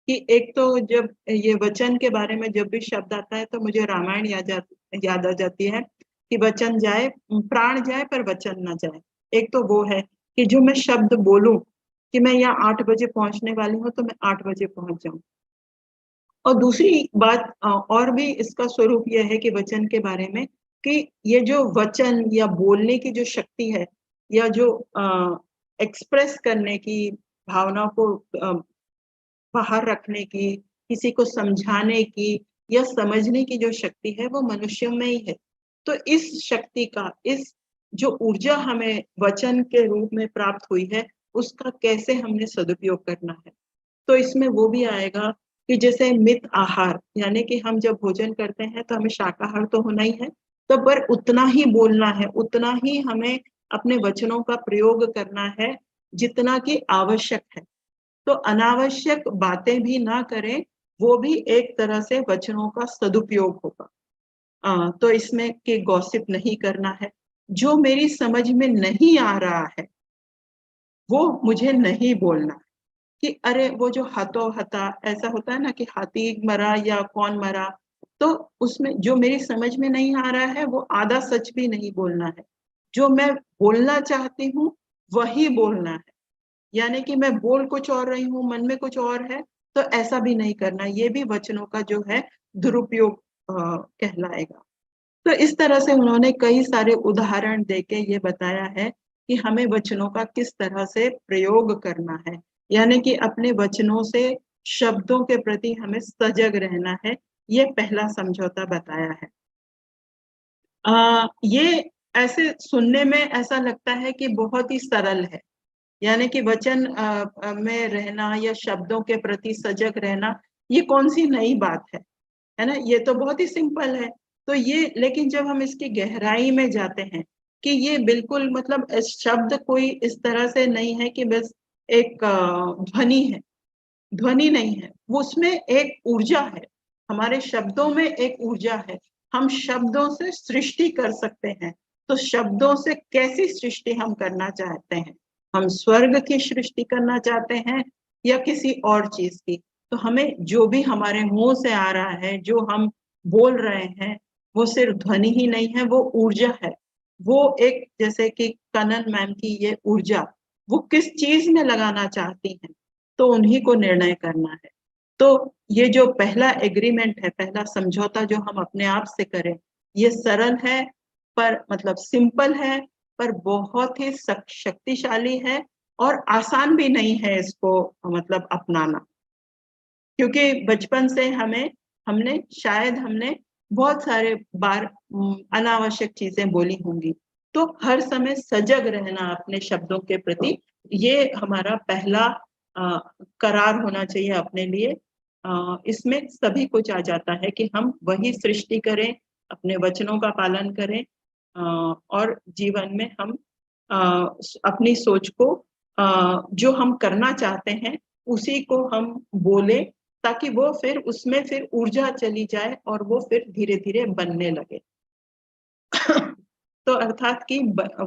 कि एक तो जब ये वचन के बारे में जब भी शब्द आता है, तो मुझे रामायण याद आ जाती है कि वचन जाए, प्राण जाए पर वचन ना जाए। एक तो वो है कि जो मैं शब्द बोलूं कि मैं यहाँ 8 बजे पहुंचने वाली हूँ, तो मैं 8 बजे पहुंच जाऊं। और दूसरी बात और भी इसका स्वरूप यह है कि वचन के बारे में, कि ये जो वचन या बोलने की जो शक्ति है, या जो एक्सप्रेस करने की, भावना को बाहर रखने की, किसी को समझाने की या समझने की जो शक्ति है, वो मनुष्य में ही है। तो इस शक्ति का, इस जो ऊर्जा हमें वचन के रूप में प्राप्त हुई है, उसका कैसे हमने सदुपयोग करना है। तो इसमें वो भी आएगा कि जैसे मित आहार, यानी कि हम जब भोजन करते हैं तो हमें शाकाहार तो होना ही है, तो पर उतना ही बोलना है, उतना ही हमें अपने वचनों का प्रयोग करना है जितना कि आवश्यक है। तो अनावश्यक बातें भी ना करें, वो भी एक तरह से वचनों का सदुपयोग होगा। तो इसमें कि गॉसिप नहीं करना है, जो मेरी समझ में नहीं आ रहा है वो मुझे नहीं बोलना कि अरे वो जो हतो हता ऐसा होता है ना कि हाथी मरा या कौन मरा, तो उसमें जो मेरी समझ में नहीं आ रहा है वो आधा सच भी नहीं बोलना है। जो मैं बोलना चाहती हूँ वही बोलना है। यानी कि मैं बोल कुछ और रही हूँ, मन में कुछ और है, तो ऐसा भी नहीं करना। ये भी वचनों का जो है दुरुपयोग कहलाएगा। तो इस तरह से उन्होंने कई सारे उदाहरण देके ये बताया है कि हमें वचनों का किस तरह से प्रयोग करना है, यानी कि अपने वचनों से शब्दों के प्रति हमें सजग रहना है। ये पहला समझौता बताया है। ये ऐसे सुनने में ऐसा लगता है कि बहुत ही सरल है, यानी कि वचन में रहना या शब्दों के प्रति सजग रहना, ये कौन सी नई बात है ना? ये तो बहुत ही सिंपल है। तो ये लेकिन जब हम इसकी गहराई में जाते हैं कि ये बिल्कुल मतलब शब्द कोई इस तरह से नहीं है कि बस एक ध्वनि है, ध्वनि नहीं है, वो उसमें एक ऊर्जा है। हमारे शब्दों में एक ऊर्जा है। हम शब्दों से सृष्टि कर सकते हैं। तो शब्दों से कैसी सृष्टि हम करना चाहते हैं? हम स्वर्ग की सृष्टि करना चाहते हैं या किसी और चीज की? तो हमें जो भी हमारे मुंह से आ रहा है, जो हम बोल रहे हैं, वो सिर्फ ध्वनि ही नहीं है, वो ऊर्जा है। वो एक जैसे कि कनन मैम की ये ऊर्जा, वो किस चीज में लगाना चाहती हैं, तो उन्हीं को निर्णय करना है। तो ये जो पहला एग्रीमेंट है, पहला समझौता जो हम अपने आप से करें, ये सरल है, पर मतलब सिंपल है, पर बहुत ही शक्तिशाली है और आसान भी नहीं है इसको मतलब अपनाना। क्योंकि बचपन से हमने बहुत सारे बार अनावश्यक चीजें बोली होंगी। तो हर समय सजग रहना अपने शब्दों के प्रति, ये हमारा पहला करार होना चाहिए अपने लिए। इसमें सभी कुछ आ जाता है कि हम वही सृष्टि करें, अपने वचनों का पालन करें, और जीवन में हम अपनी सोच को जो हम करना चाहते हैं उसी को हम बोले, ताकि वो फिर उसमें फिर ऊर्जा चली जाए और वो फिर धीरे-धीरे बनने लगे। तो अर्थात कि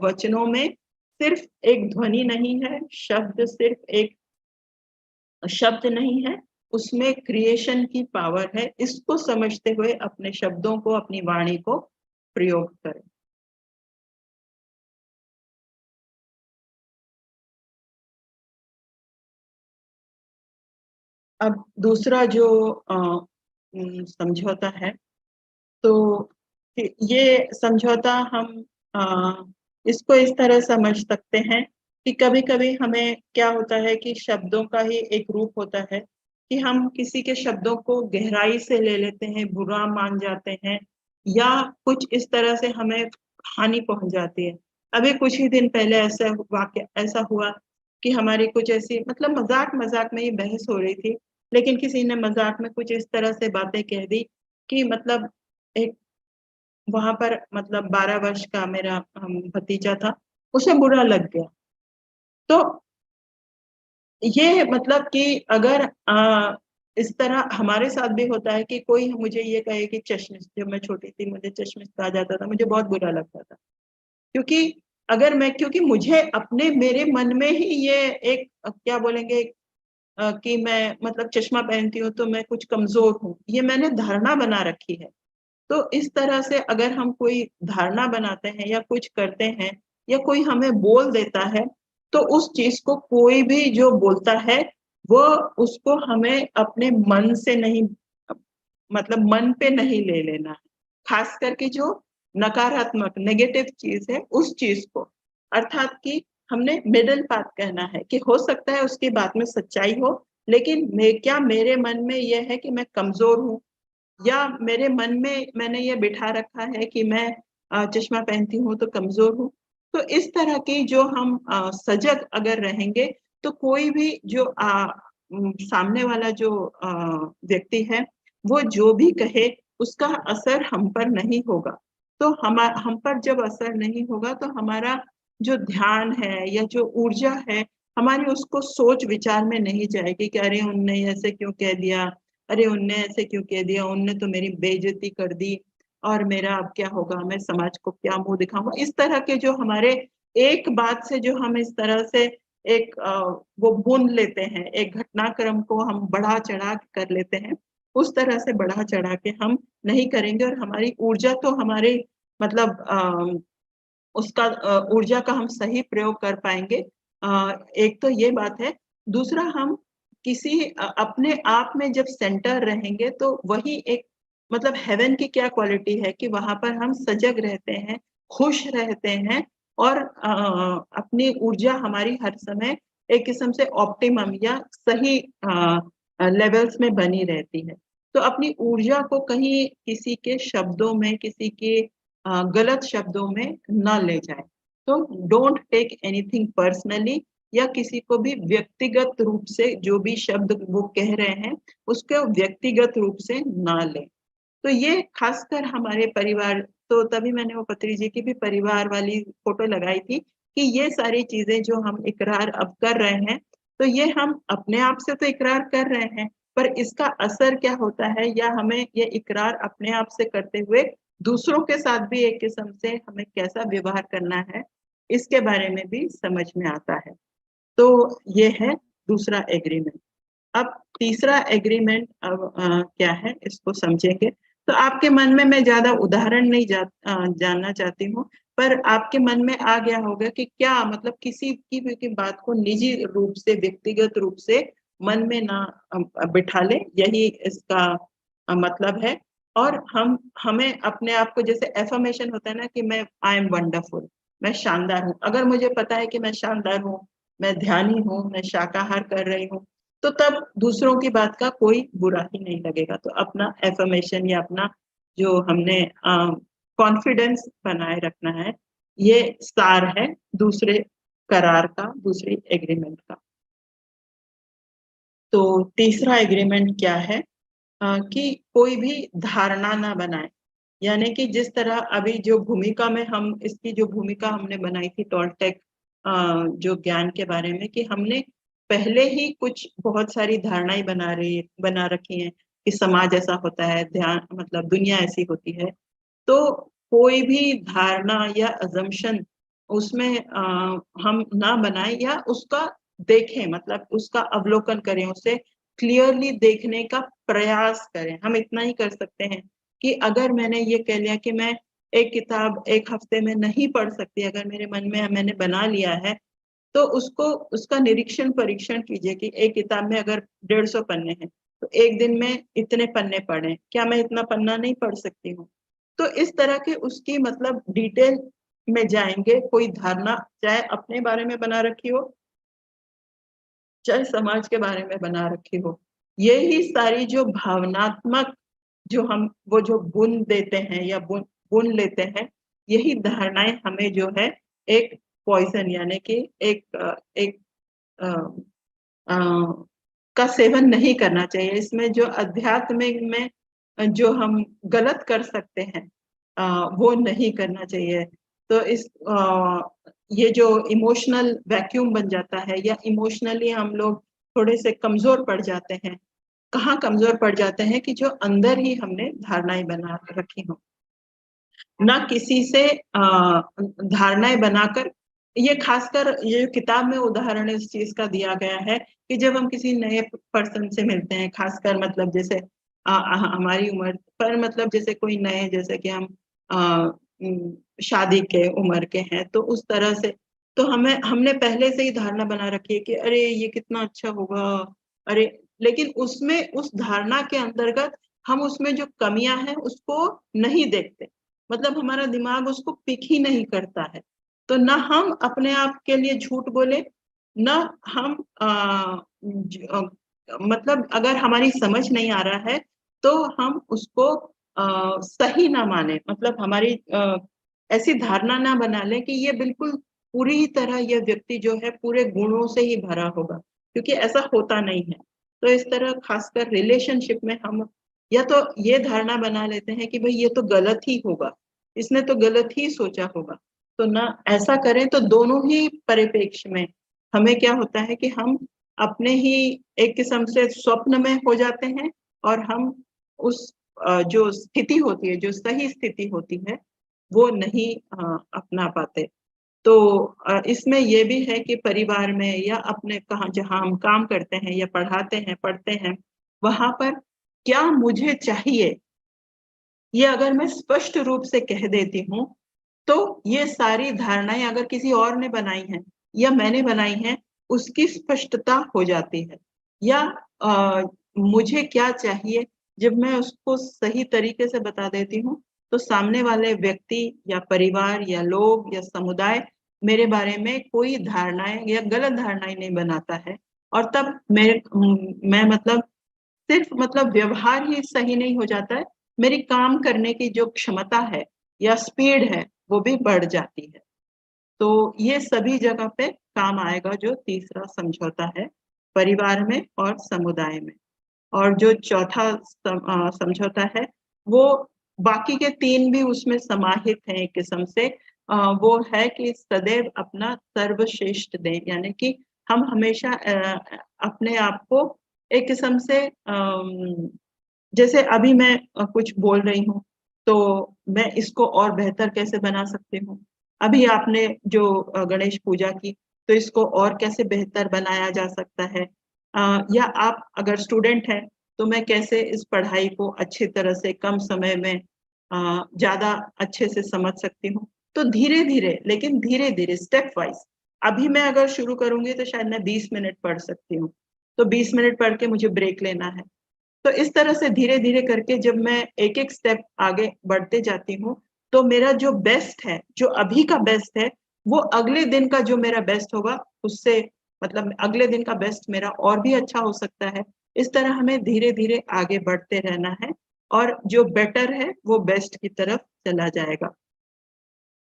वचनों में सिर्फ एक ध्वनि नहीं है, शब्द सिर्फ एक शब्द नहीं है, उसमें क्रिएशन की पावर है। इसको समझते हुए अपने शब्दों को, अपनी वाणी को प्रयोग करें। अब दूसरा जो समझौता है, तो ये समझौता हम इसको इस तरह समझ सकते हैं कि कभी-कभी हमें क्या होता है कि शब्दों का ही एक रूप होता है कि हम किसी के शब्दों को गहराई से ले लेते हैं, बुरा मान जाते हैं या कुछ इस तरह से हमें हानि पहुँच जाती है। अभी कुछ ही दिन पहले ऐसा हुआ कि हमारी कुछ ऐसी मतलब मज़ाक-मज़ाक में ही बहस हो रही थी, लेकिन किसी ने मज़ाक में कुछ इस तरह से बातें कह दी कि मतलब एक वहाँ पर मतलब 12 वर्ष का मेरा भतीजा था, उसे बुरा लग गया। तो ये मतलब कि अगर इस तरह हमारे साथ भी होता है कि कोई मुझे ये कहे कि चश्मिश, जब मैं छोटी थी मुझे चश्मिश कहा जाता था, मुझे बहुत बुरा लगता था। क्योंकि क्योंकि मुझे अपने मेरे मन में ही ये एक क्या बोलेंगे कि मैं मतलब चश्मा पहनती हूँ तो मैं कुछ कमज़ोर हूँ, ये मैंने धारणा बना रखी है। तो इस तरह से अगर हम कोई धारणा बनाते हैं या कुछ करते हैं या कोई हमें बोल देता है, तो उस चीज़ को कोई भी जो बोलता है, वो उसको हमें अपने मन से नहीं मतलब मन पे नहीं ले लेना है। ख़ास करके जो नकारात्मक नेगेटिव चीज़ है, उस चीज़ को। अर्थात कि हमने मिडल पाथ कहना है कि हो सकता है उसकी बात में सच्चाई हो, लेकिन क्या मेरे मन में ये है कि मैं कमज़ोर हूँ या मेरे मन में मैंने ये बिठा रखा है कि मैं चश्मा पहनती हूँ तो कमज़ोर हूँ। तो इस तरह की जो हम सजग अगर रहेंगे तो कोई भी जो सामने वाला जो व्यक्ति है, वो जो भी कहे उसका असर हम पर नहीं होगा। तो हम पर जब असर नहीं होगा तो हमारा जो ध्यान है या जो ऊर्जा है, हमारी उसको सोच-विचार में नहीं जाएगी कि अरे! उनने ऐसे क्यों कह दिया? अरे! उनने ऐसे क्यों कह दिया? उनने तो मेरी बेइज़्ज़ती कर दी। और मेरा अब क्या होगा, मैं समाज को क्या मुंह दिखाऊंगा, इस तरह के जो हमारे एक बात से जो हम इस तरह से एक वो बुन लेते हैं, एक घटनाक्रम को हम बढ़ा चढ़ा कर लेते हैं, उस तरह से बढ़ा चढ़ा के हम नहीं करेंगे। और हमारी ऊर्जा तो हमारी मतलब उसका ऊर्जा का हम सही प्रयोग कर पाएंगे। एक तो ये बात है। दूसरा, हम किसी अपने आप में जब सेंटर रहेंगे तो वही एक मतलब हेवन की क्या क्वालिटी है कि वहां पर हम सजग रहते हैं, खुश रहते हैं, और अपनी ऊर्जा हमारी हर समय एक किस्म से ऑप्टिमम या सही लेवल्स में बनी रहती है। तो अपनी ऊर्जा को कहीं किसी के शब्दों में, किसी के गलत शब्दों में ना ले जाए। तो डोंट टेक एनीथिंग पर्सनली, या किसी को भी व्यक्तिगत रूप से जो भी शब्द वो कह रहे हैं उसको व्यक्तिगत रूप से ना लें। तो ये खासकर हमारे परिवार, तो तभी मैंने वो पत्री जी की भी परिवार वाली फोटो लगाई थी कि ये सारी चीजें जो हम इकरार अब कर रहे हैं, तो ये हम अपने आप से तो इकरार कर रहे हैं, पर इसका असर क्या होता है, या हमें ये इकरार अपने आप से करते हुए दूसरों के साथ भी एक किस्म से हमें कैसा व्यवहार करना है, इसके बारे में भी समझ में आता है। तो ये है दूसरा एग्रीमेंट। अब तीसरा एग्रीमेंट अब क्या है, इसको समझेंगे। तो आपके मन में मैं ज्यादा उदाहरण नहीं जानना चाहती हूँ, पर आपके मन में आ गया होगा कि क्या मतलब किसी की भी बात को निजी रूप से, व्यक्तिगत रूप से मन में ना बिठा ले, यही इसका मतलब है। और हमें अपने आप को, जैसे एफर्मेशन होता है ना कि मैं आई एम वंडरफुल, मैं शानदार हूँ। अगर मुझे पता है कि मैं शानदार हूँ, मैं ध्यानी हूँ, मैं शाकाहार कर रही हूँ, तो तब दूसरों की बात का कोई बुरा ही नहीं लगेगा। तो अपना एफर्मेशन या अपना जो हमने कॉन्फिडेंस बनाए रखना है, ये सार है दूसरे करार का, दूसरी एग्रीमेंट का। तो तीसरा एग्रीमेंट क्या है, कि कोई भी धारणा ना बनाए। यानी कि जिस तरह अभी जो भूमिका में हम, इसकी जो भूमिका हमने बनाई थी टोल्टेक जो ज्ञान के बारे में, कि हमने पहले ही कुछ बहुत सारी धारणाएं बना रखी हैं कि समाज ऐसा होता है, ध्यान मतलब दुनिया ऐसी होती है। तो कोई भी धारणा या अजम्पशन उसमें हम ना बनाए, या उसका देखें, मतलब उसका अवलोकन करें, उसे क्लियरली देखने का प्रयास करें। हम इतना ही कर सकते हैं कि अगर मैंने ये कह लिया कि मैं एक किताब एक हफ्ते में नहीं पढ़ सकती, अगर मेरे मन में मैंने बना लिया है, तो उसको उसका निरीक्षण परीक्षण कीजिए कि एक किताब में अगर 150 पन्ने हैं, तो एक दिन में इतने पन्ने पढ़े, क्या मैं इतना पन्ना नहीं पढ़ सकती हूँ? तो इस तरह के उसकी मतलब डिटेल में जाएंगे। कोई धारणा चाहे अपने बारे में बना रखी हो, चाहे समाज के बारे में बना रखी हो, ये ही सारी जो भावनात्मक जो हम वो जो बुन देते हैं या बुन लेते हैं, यही धारणाएं हमें जो है एक पॉइजन यानी कि एक अ, अ, का सेवन नहीं करना चाहिए। इसमें जो आध्यात्मिक में जो हम गलत कर सकते हैं, वो नहीं करना चाहिए। तो ये जो इमोशनल वैक्यूम बन जाता है, या इमोशनली हम लोग थोड़े से कमजोर पड़ जाते हैं। कहाँ कमजोर पड़ जाते हैं कि जो अंदर ही हमने धारणाएं बना रखी हो, ना किसी से धारणाएं बनाकर। ये खासकर ये किताब में उदाहरण इस चीज का दिया गया है कि जब हम किसी नए पर्सन से मिलते हैं, खासकर मतलब जैसे हमारी उम्र पर, मतलब जैसे कोई नए, जैसे कि हम शादी के उम्र के हैं, तो उस तरह से तो हमने पहले से ही धारणा बना रखी है कि अरे ये कितना अच्छा होगा, अरे, लेकिन उसमें उस धारणा के अंतर्गत हम उसमें जो कमियां हैं उसको नहीं देखते। मतलब हमारा दिमाग उसको पिक ही नहीं करता है। तो ना हम अपने आप के लिए झूठ बोले, ना हम मतलब अगर हमारी समझ नहीं आ रहा है तो हम उसको सही ना माने, मतलब हमारी ऐसी धारणा ना बना ले कि ये बिल्कुल पूरी तरह यह व्यक्ति जो है पूरे गुणों से ही भरा होगा, क्योंकि ऐसा होता नहीं है। तो इस तरह खासकर रिलेशनशिप में हम या तो ये धारणा बना लेते हैं कि भाई ये तो गलत ही होगा, इसने तो गलत ही सोचा होगा। तो ना ऐसा करें, तो दोनों ही परिप्रेक्ष्य में हमें क्या होता है कि हम अपने ही एक किस्म से स्वप्न में हो जाते हैं, और हम उस जो स्थिति होती है, जो सही स्थिति होती है, वो नहीं अपना पाते। तो इसमें ये भी है कि परिवार में या अपने कहाँ जहाँ हम काम करते हैं या पढ़ाते हैं, पढ़ते हैं, वहाँ पर क्या मुझे चाहिए, ये अगर मैं स्पष्ट रूप से कह देती हूँ, तो ये सारी धारणाएँ अगर किसी और ने बनाई हैं या मैंने बनाई हैं, उसकी स्पष्टता हो जाती है। या मुझे क्या चाहिए, जब मैं उसको सही तरीके से बता देती हूँ, तो सामने वाले व्यक्ति या परिवार या लोग या समुदाय मेरे बारे में कोई धारणाएँ या गलत धारणाएँ नहीं बनाता है। और तब मैं मतलब सिर्फ मतलब व्यवहार ही सही नहीं हो जाता है, मेरी काम करने की जो क्षमता है या स्पीड है, वो भी बढ़ जाती है। तो ये सभी जगह पे काम आएगा जो तीसरा समझौता है, परिवार में और समुदाय में। और जो चौथा समझौता है, वो बाकी के 3 भी उसमें समाहित हैं एक किस्म से। वो है कि सदैव अपना सर्वश्रेष्ठ दें, यानी कि हम हमेशा अपने आप को एक किस्म से जैसे अभी मैं कुछ बोल रही हूँ, तो मैं इसको और बेहतर कैसे बना सकती हूँ? अभी आपने जो गणेश पूजा की, तो इसको और कैसे बेहतर बनाया जा सकता है? या आप अगर स्टूडेंट हैं, तो मैं कैसे इस पढ़ाई को अच्छी तरह से कम समय में ज़्यादा अच्छे से समझ सकती हूँ? तो धीरे-धीरे, लेकिन धीरे-धीरे स्टेप वाइज़, अभी मैं अगर शुरू करूँगी तो शायद मैं 20 मिनट पढ़ सकती हूँ, तो 20 मिनट पढ़ के मुझे ब्रेक लेना है। तो इस तरह से धीरे-धीरे करके जब मैं एक-एक स्टेप आगे बढ़ते जाती हूँ, तो मेरा जो बेस्ट है, जो अभी का बेस्ट है, वो अगले दिन का जो मेरा बेस्ट होगा, उससे मतलब अगले दिन का बेस्ट मेरा और भी अच्छा हो सकता है। इस तरह हमें धीरे-धीरे आगे बढ़ते रहना है और जो बेटर है, वो बेस्ट की तरफ चला जाएगा।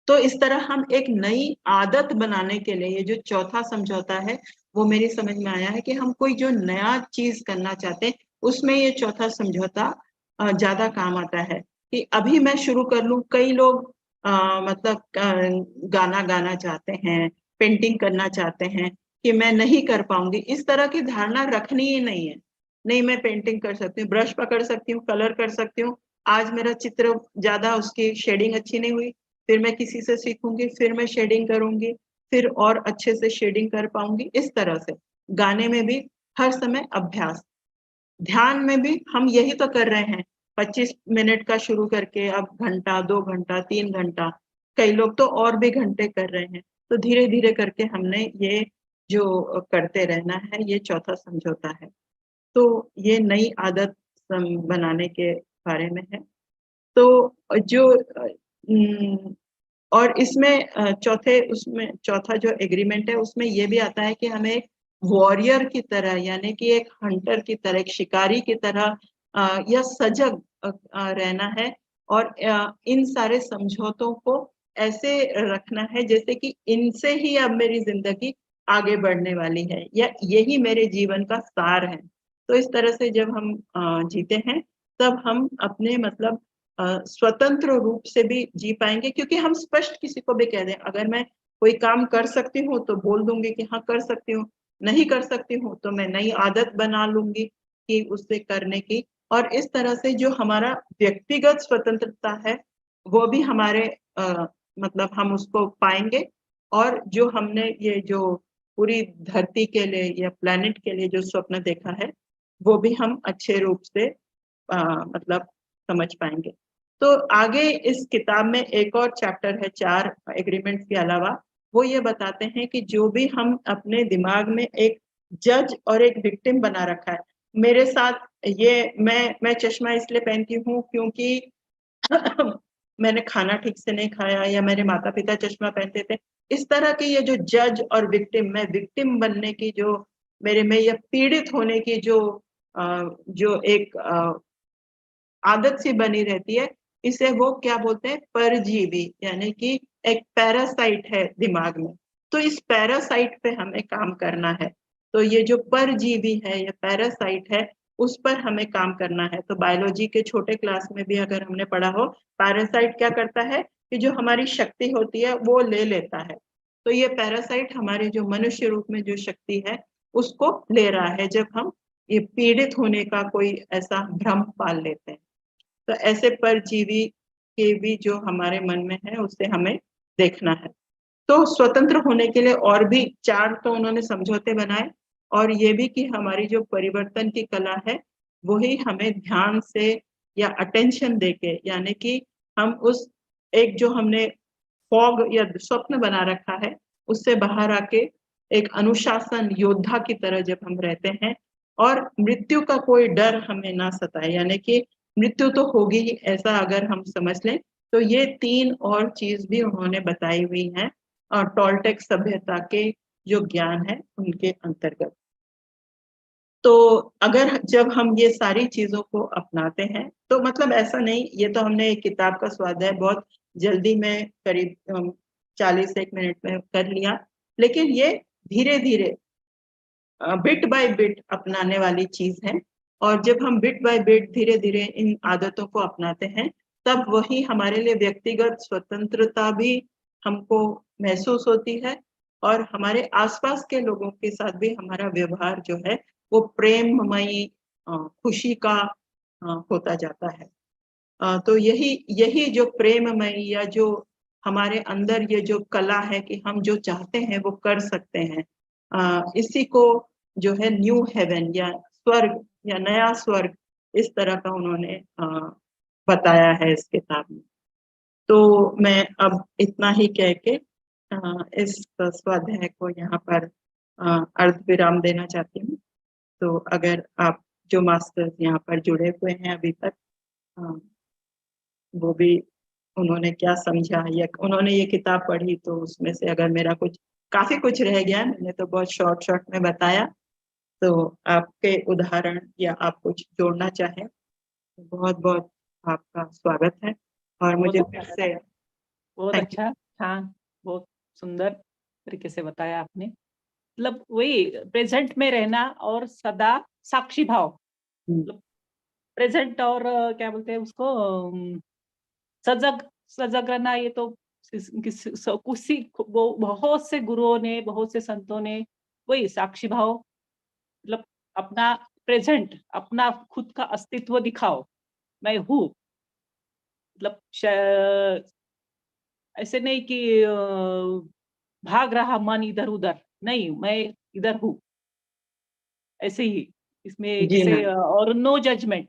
तो इस तरह हम एक नई आदत बनाने के लिए ये जो चौथा समझौता है, वो मेरी समझ में आया है कि हम कोई जो नया चीज़ करना चाहते हैं, उसमें ये चौथा समझौता ज़्यादा काम आता है कि अभी मैं शुरू कर लूँ। कई लोग मतलब गाना गाना चाहते हैं, पेंटिंग करना चाहते हैं कि मैं नहीं कर पाऊँगी, इस तरह की धारणा रखनी ही नहीं है। नहीं, मैं पेंटिंग कर सकती हूँ, ब्रश पकड़ सकती हूँ, कलर कर सकती हूँ। आज मेरा चित्र ज़्यादा उसकी शेडिंग अच्छी नहीं हुई, फिर मैं किसी से सीखूँगी, फिर मैं शेडिंग करूँगी, फिर और अच्छे से शेडिंग कर पाऊँगी, इस तरह से। गाने में भी हर समय अभ्यास। ध्यान में भी हम यही तो कर रहे हैं, 25 मिनट का शुरू करके अब घंटा, 2 घंटा, 3 घंटा, कई लोग तो और भी घंटे कर रहे हैं। तो धीरे-धीरे करके हमने ये जो करते रहना है, ये चौथा समझौता है। तो ये नई आदत बनाने के बारे में है। तो जो और इसमें चौथे उसमें चौथा जो एग्रीमेंट है उसमें ये भी आता है कि हमें एक वॉरियर की तरह, यानी कि एक हंटर की तरह, एक शिकारी की तरह या सजग रहना है और इन सारे समझौतों को ऐसे रखना है जैसे कि इनसे ही अब मेरी ज़िंदगी आगे बढ़ने वाली है या यही मेरे जीवन का सार है। तो इस तरह से जब हम जीते हैं, तब हम अपने मतलब स्वतंत्र रूप से भी जी पाएँगे, क्योंकि हम स्पष्ट किसी को भी कह दें, अगर मैं कोई काम कर सकती हूँ तो बोल दूँगी कि हाँ, कर सकती हूँ, नहीं कर सकती हूँ तो मैं नई आदत बना लूँगी कि उससे करने की। और इस तरह से जो हमारा व्यक्तिगत स्वतंत्रता है, वो भी हमारे मतलब हम उसको पाएँगे और जो हमने ये जो पूरी धरती के लिए या प्लैनेट के लिए जो स्वप्न देखा है, वो भी हम अच्छे रूप से मतलब समझ पाएँगे। तो आगे इस किताब में एक और चैप्टर है 4 एग्रीमेंट्स के अलावा, वो ये बताते हैं कि जो भी हम अपने दिमाग में एक जज और एक विक्टिम बना रखा है। मेरे साथ ये मैं चश्मा इसलिए पहनती हूँ क्योंकि मैंने खाना ठीक से नहीं खाया या मेरे माता-पिता चश्मा पहनते थे। इस तरह के ये जो जज और विक्टिम, मैं विक्टिम बनने की जो मेरे में या पीड़ित होने की जो एक आदत सी बनी रहती है, इसे वो क्या बोलते हैं परजीवी, यानी कि एक पैरासाइट है दिमाग में। तो इस पैरासाइट पे हमें काम करना है। तो ये जो परजीवी है या पैरासाइट है, उस पर हमें काम करना है। तो बायोलॉजी के छोटे क्लास में भी अगर हमने पढ़ा हो, पैरासाइट क्या करता है कि जो हमारी शक्ति होती है वो ले लेता है। तो ये पैरासाइट हमारे जो मनुष्य रूप में जो शक्ति है, उसको ले रहा है जब हम ये पीड़ित होने का कोई ऐसा भ्रम पाल लेते हैं। तो ऐसे परजीवी के भी जो हमारे मन में है उसे हमें देखना है। तो स्वतंत्र होने के लिए और भी 4 तो उन्होंने समझौते बनाए, और ये भी कि हमारी जो परिवर्तन की कला है वही हमें ध्यान से या अटेंशन देके, यानी कि हम उस एक जो हमने फॉग या स्वप्न बना रखा है उससे बाहर आके एक अनुशासन योद्धा की तरह जब हम रहते हैं और मृत्यु का कोई डर हमें ना सताए, यानी कि मृत्यु तो होगी ही ऐसा अगर हम समझ लें, तो ये 3 और चीज भी उन्होंने बताई हुई हैं और टोल्टेक सभ्यता के जो ज्ञान है उनके अंतर्गत। तो अगर जब हम ये सारी चीजों को अपनाते हैं तो मतलब ऐसा नहीं, ये तो हमने एक किताब का स्वाध्याय बहुत जल्दी में करीब 40 मिनट में कर लिया, लेकिन ये धीरे धीरे बिट बाय बिट अपनाने वाली चीज है। और जब हम बिट बाय बिट धीरे धीरे इन आदतों को अपनाते हैं तब वही हमारे लिए व्यक्तिगत स्वतंत्रता भी हमको महसूस होती है, और हमारे आसपास के लोगों के साथ भी हमारा व्यवहार जो है वो प्रेममयी खुशी का होता जाता है। तो यही यही जो प्रेममयी या जो हमारे अंदर ये जो कला है कि हम जो चाहते हैं वो कर सकते हैं, इसी को जो है न्यू हेवन या स्वर्ग या नया स्वर्ग, इस तरह का उन्होंने बताया है इस किताब में। तो मैं अब इतना ही कह के इस स्वाध्याय को यहाँ पर अर्ध विराम देना चाहती हूँ। तो अगर आप जो मास्टर्स यहाँ पर जुड़े हुए हैं अभी तक, वो भी उन्होंने क्या समझा या उन्होंने ये किताब पढ़ी, तो उसमें से अगर मेरा कुछ काफी कुछ रह गया, मैंने तो बहुत शॉर्ट शॉर्ट में बताया, तो आपके उदाहरण या आप कुछ जोड़ना चाहें तो बहुत बहुत आपका स्वागत है। और मुझे फिर से बहुत थैंक यू। अच्छा, हाँ, बहुत सुंदर तरीके से बताया आपने। मतलब वही प्रेजेंट में रहना और सदा साक्षी भाव, मतलब प्रेजेंट और क्या बोलते हैं उसको, सजग सजग रहना, ये तो वो बहुत से गुरुओं ने, बहुत से संतों ने वही साक्षी भाव, मतलब अपना प्रेजेंट, अपना खुद का अस्तित्व दिखाओ, मैं हूँ। मतलब ऐसे नहीं कि भाग रहा मन इधर-उधर, नहीं, मैं इधर हूँ, ऐसे ही। इसमें जी किसी मैम। और नो जजमेंट,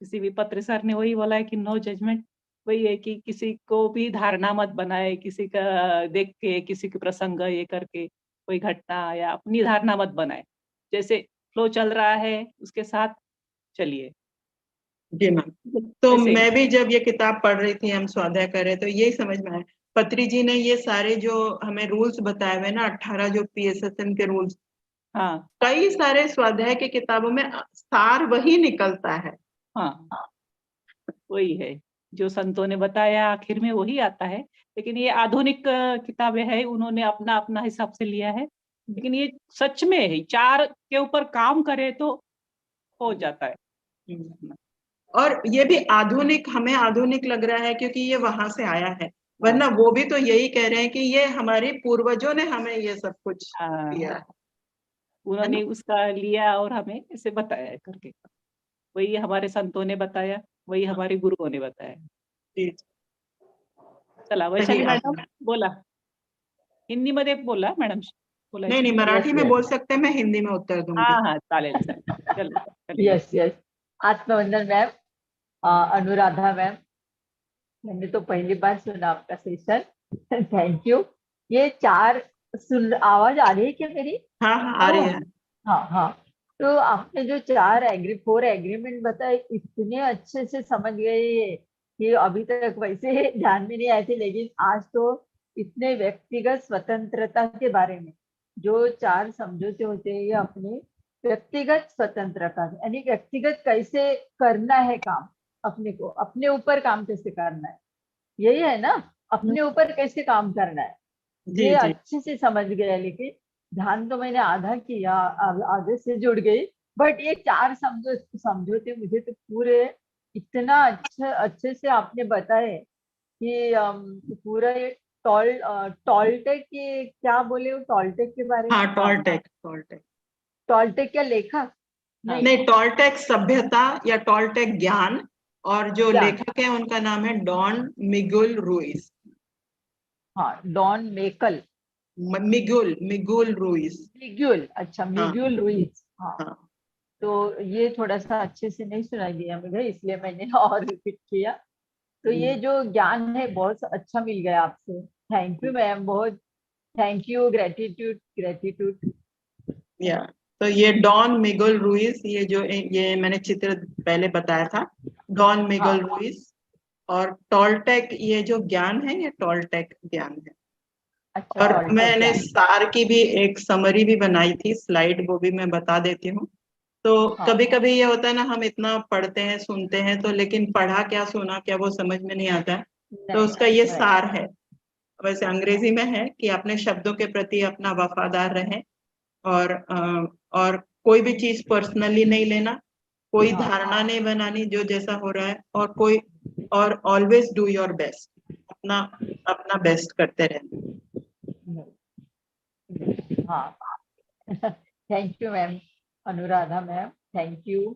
किसी भी पत्र सर ने वही बोला है कि नो जजमेंट, वही है कि किसी को भी धारणा मत बनाए, किसी का देख के, किसी के प्रसंग ये करके, कोई घटना या अपनी धारणा मत बनाए। जैसे फ्लो चल रहा है, उसके साथ चलिए, जी मैम। तो ऐसे ही। मैं भी जब ये किताब पढ़ रही थी, हम स्वाध्याय कर रहे, तो यही समझ में आया, पत्री जी ने ये सारे जो हमें रूल्स बताए हुए ना, 18 जो पीएसएसएम के रूल्स, हाँ, कई सारे स्वाध्याय की किताबों में सार वही निकलता है। हाँ, वही है। जो संतों ने बताया आखिर में वही आता है। लेकिन ये आधुनिक किताबें हैं, उन्होंने अपना-अपना हिसाब से लिया है। लेकिन ये सच में है, 4 के ऊपर काम करे तो हो जाता है। हम्म। और ये भी आधुनिक, हमें आधुनिक लग रहा है क्योंकि ये वहां से आया है, हाँ, वरना वो भी तो यही कह रहे हैं कि ये हमारे पूर्वजों ने हमें ये सब कुछ दिया हाँ, है ना। उन्होंने उसका लिया और हमें ऐसे बताया करके। वही हमारे संतों ने बताया, वही हमारे गुरुओं ने बताया। जी, चला, सही वैशाली मॅडम आपने। बोला. हिंदीमध्ये बोला मॅडम, नहीं बोलायचं. नहीं, यस मराठी में यस बोल सकते हैं, मैं हिंदी में उत्तर दूंगी। हां, हां. चालेल, चालेल. चलो, चलिए. यस यस आत्मवंदन मैम, अनुराधा मैम, मैंने तो पहली बार सुना आपका सेशन। Thank you. ये 4 सुन आवाज आ रही है क्या मेरी? हाँ हाँ, आ रही है। हाँ हाँ। तो आपने जो 4 एग्रीमेंट बताए इतने अच्छे से समझ गए कि अभी तक वैसे ध्यान में नहीं आए थे, लेकिन आज तो इतने व्यक्तिगत स्वतंत्रता के बारे में जो 4 समझौते होते हैं, ये अपने व्यक्तिगत स्वतंत्रता, यानी व्यक्तिगत कैसे करना है काम, अपने को अपने ऊपर काम कैसे करना है, यही है ना, अपने ऊपर कैसे काम करना है, जी ये जी अच्छे से समझ गया। लेकिन ध्यान तो मैंने आधा किया, आधे से जुड़ गई, बट ये 4 समझौते मुझे तो पूरे इतना अच्छे से आपने बताए कि पूरा ये टॉलटेक के क्या बोले, वो टॉलटेक के बारे में, हाँ, हाँ, टॉलटेक टॉलटेक। टॉलटेक क्या लेखक, नहीं, टॉलटेक सभ्यता या टॉलटेक ज्ञान, और जो ज्ञान। लेखक है उनका नाम है डॉन मिगुल रुइस। हाँ, डॉन मेकल, मिगुल रुइस। मिग्यूल, अच्छा मिग्यूल रुइस। हाँ, हाँ। तो ये थोड़ा सा अच्छे से नहीं सुनाई दिया मुझे, इसलिए मैंने और रिपीट किया। तो ये जो ज्ञान है बहुत अच्छा मिल गया आपसे। थैंक यू मैम, बहुत थैंक यू, ग्रेटिट्यूड ग्रेटिट्यूड। या तो ये डॉन मिगुल रुइस, ये मैंने चित्र पहले बताया था, डॉन मिगुल हाँ। रुइस। और टॉलटेक, ये जो ज्ञान है ये टॉलटेक ज्ञान है। अच्छा, और टॉलटेक मैंने ज्ञान। सार की भी एक समरी भी बनाई थी, स्लाइड, वो भी मैं बता देती हूँ। तो हाँ। कभी कभी ये होता है ना, हम इतना पढ़ते हैं सुनते हैं तो, लेकिन पढ़ा क्या सुना क्या वो समझ में नहीं आता है। तो उसका ये नहीं। सार है, वैसे अंग्रेजी में है कि अपने शब्दों के प्रति अपना वफादार रहें, और कोई भी चीज पर्सनली नहीं लेना, कोई हाँ। धारणा नहीं बनानी जो जैसा हो रहा है, और ऑलवेज डू योर बेस्ट, अपना अपना बेस्ट करते रहना। हाँ। Thank you ma'am, Anuradha ma'am, thank you.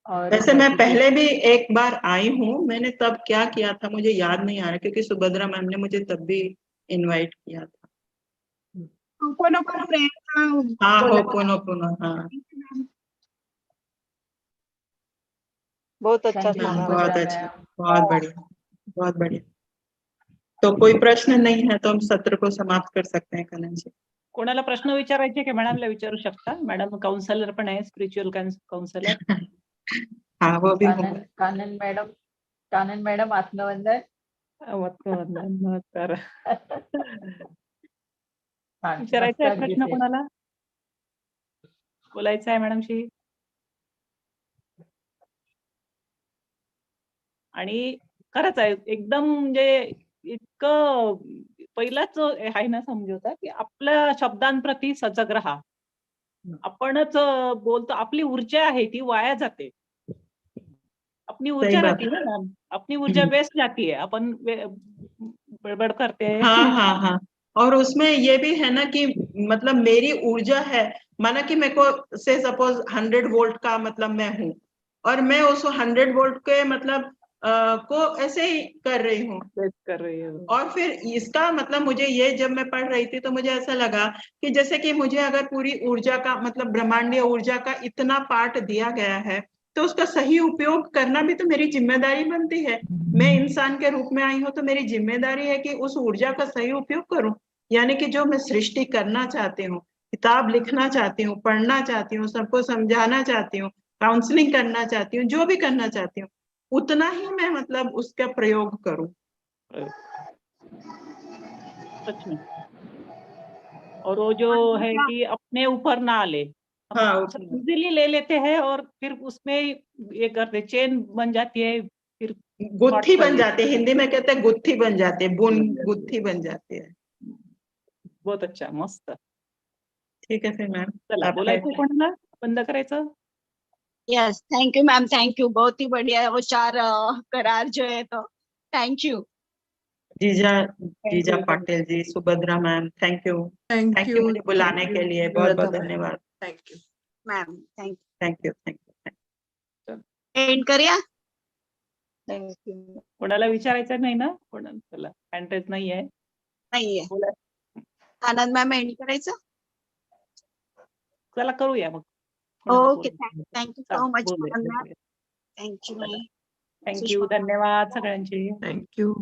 और वैसे मैं पहले भी एक बार आई हूँ, मैंने तब क्या किया था मुझे याद नहीं आ रहा, क्योंकि सुभद्रा मैम ने मुझे तब भी इनवाइट किया था। हाँ, होपोनोपोनो, हाँ। बहुत अच्छा थैंक यू था मैम। बहुत सुभद्रा अच्छा, मैम। बहुत बढ़िया, बहुत बढ़िया। तो कोई प्रश्न नहीं है तो हम सत्र को समाप्त कर सकते हैं, कनन जी। कोणाला प्रश्न विचारायचे की मॅडमला विचारू शकता, मॅडम काउन्सलर पण आहे, स्पिरिच्युअल काउन्सलर. हाँ, वो भी होगा। कानन मैडम आत्मवंदन। नमस्कार. हाँ, विचारायचा आहे नमस्कार प्रश्न घेते. कोणाला, बोलायचं आहे मॅडमशी. आणि खरंच आहे एकदम, म्हणजे इतकं पहिलाच आहे ना समझोता, की आपल्या शब्दांप्रती सजग राहा. आपणच बोलतो, आपली ऊर्जा आहे ती वाया जाते. अपनी सही ऊर्जा बात रहती है है। ना मैम, अपनी ऊर्जा वेस्ट जाती है, अपन बड़बड़ करते हैं. हाँ हाँ हाँ, और उसमें ये भी है ना कि मतलब मेरी ऊर्जा है, माना कि मेरे को से सपोज 100 वोल्ट का मतलब मैं हूँ, और मैं उस 100 वोल्ट के मतलब को ऐसे ही कर रही हूँ, वेस्ट कर रही है. और फिर इसका मतलब मुझे ये, जब मैं पढ़ रही थी तो मुझे ऐसा लगा कि जैसे कि मुझे अगर पूरी ऊर्जा का मतलब ब्रह्मांडीय ऊर्जा का इतना पार्ट दिया गया है, तो उसका सही उपयोग करना भी तो मेरी जिम्मेदारी बनती है। मैं इंसान के रूप में आई हूँ तो मेरी जिम्मेदारी है कि उस ऊर्जा का सही उपयोग करूं, यानी कि जो मैं सृष्टि करना चाहती हूँ, किताब लिखना चाहती हूँ, पढ़ना चाहती हूँ, सबको समझाना चाहती हूँ, काउंसलिंग करना चाहती हूँ, जो भी करना चाहती हूँ, उतना ही मैं मतलब उसका प्रयोग करूं। सच में. और वो जो है कि अपने ऊपर ना ले, हाँ, इजीली ले लेते हैं और फिर उसमें ये करते, चेन बन जाती है, फिर गुत्थी बन लेते जाती है, हैं. हिंदी में कहते हैं गुत्थी बन जाती है, गुत्थी बन जाती है। बहुत अच्छा, मस्त. ठीक है फिर मैम, चला, आप बोलायचं कोणाला, बंद करायचं. Yes, thank you ma'am, thank you, बहुत ही बढ़िया वो 4 करार जो है, तो थैंक यू। जीजा Patil ji, Subhadra ma'am, thank you मुझे बुलाने के लिए, बहुत बहुत धन्यवाद। Thank you ma'am, thank thank you. You. And करूया. कोणाला विचारायचं नाही ना, कोणाला, चला, हँड रेज नाही आहे, नाहीये. बोला. आनंद मॅम, एंड करायचं. चला करूया मग. ओके, थँक्यू सो मच आनंद मॅम, थँक्यू. थँक्यू, धन्यवाद सगळ्यांचे. Thank you.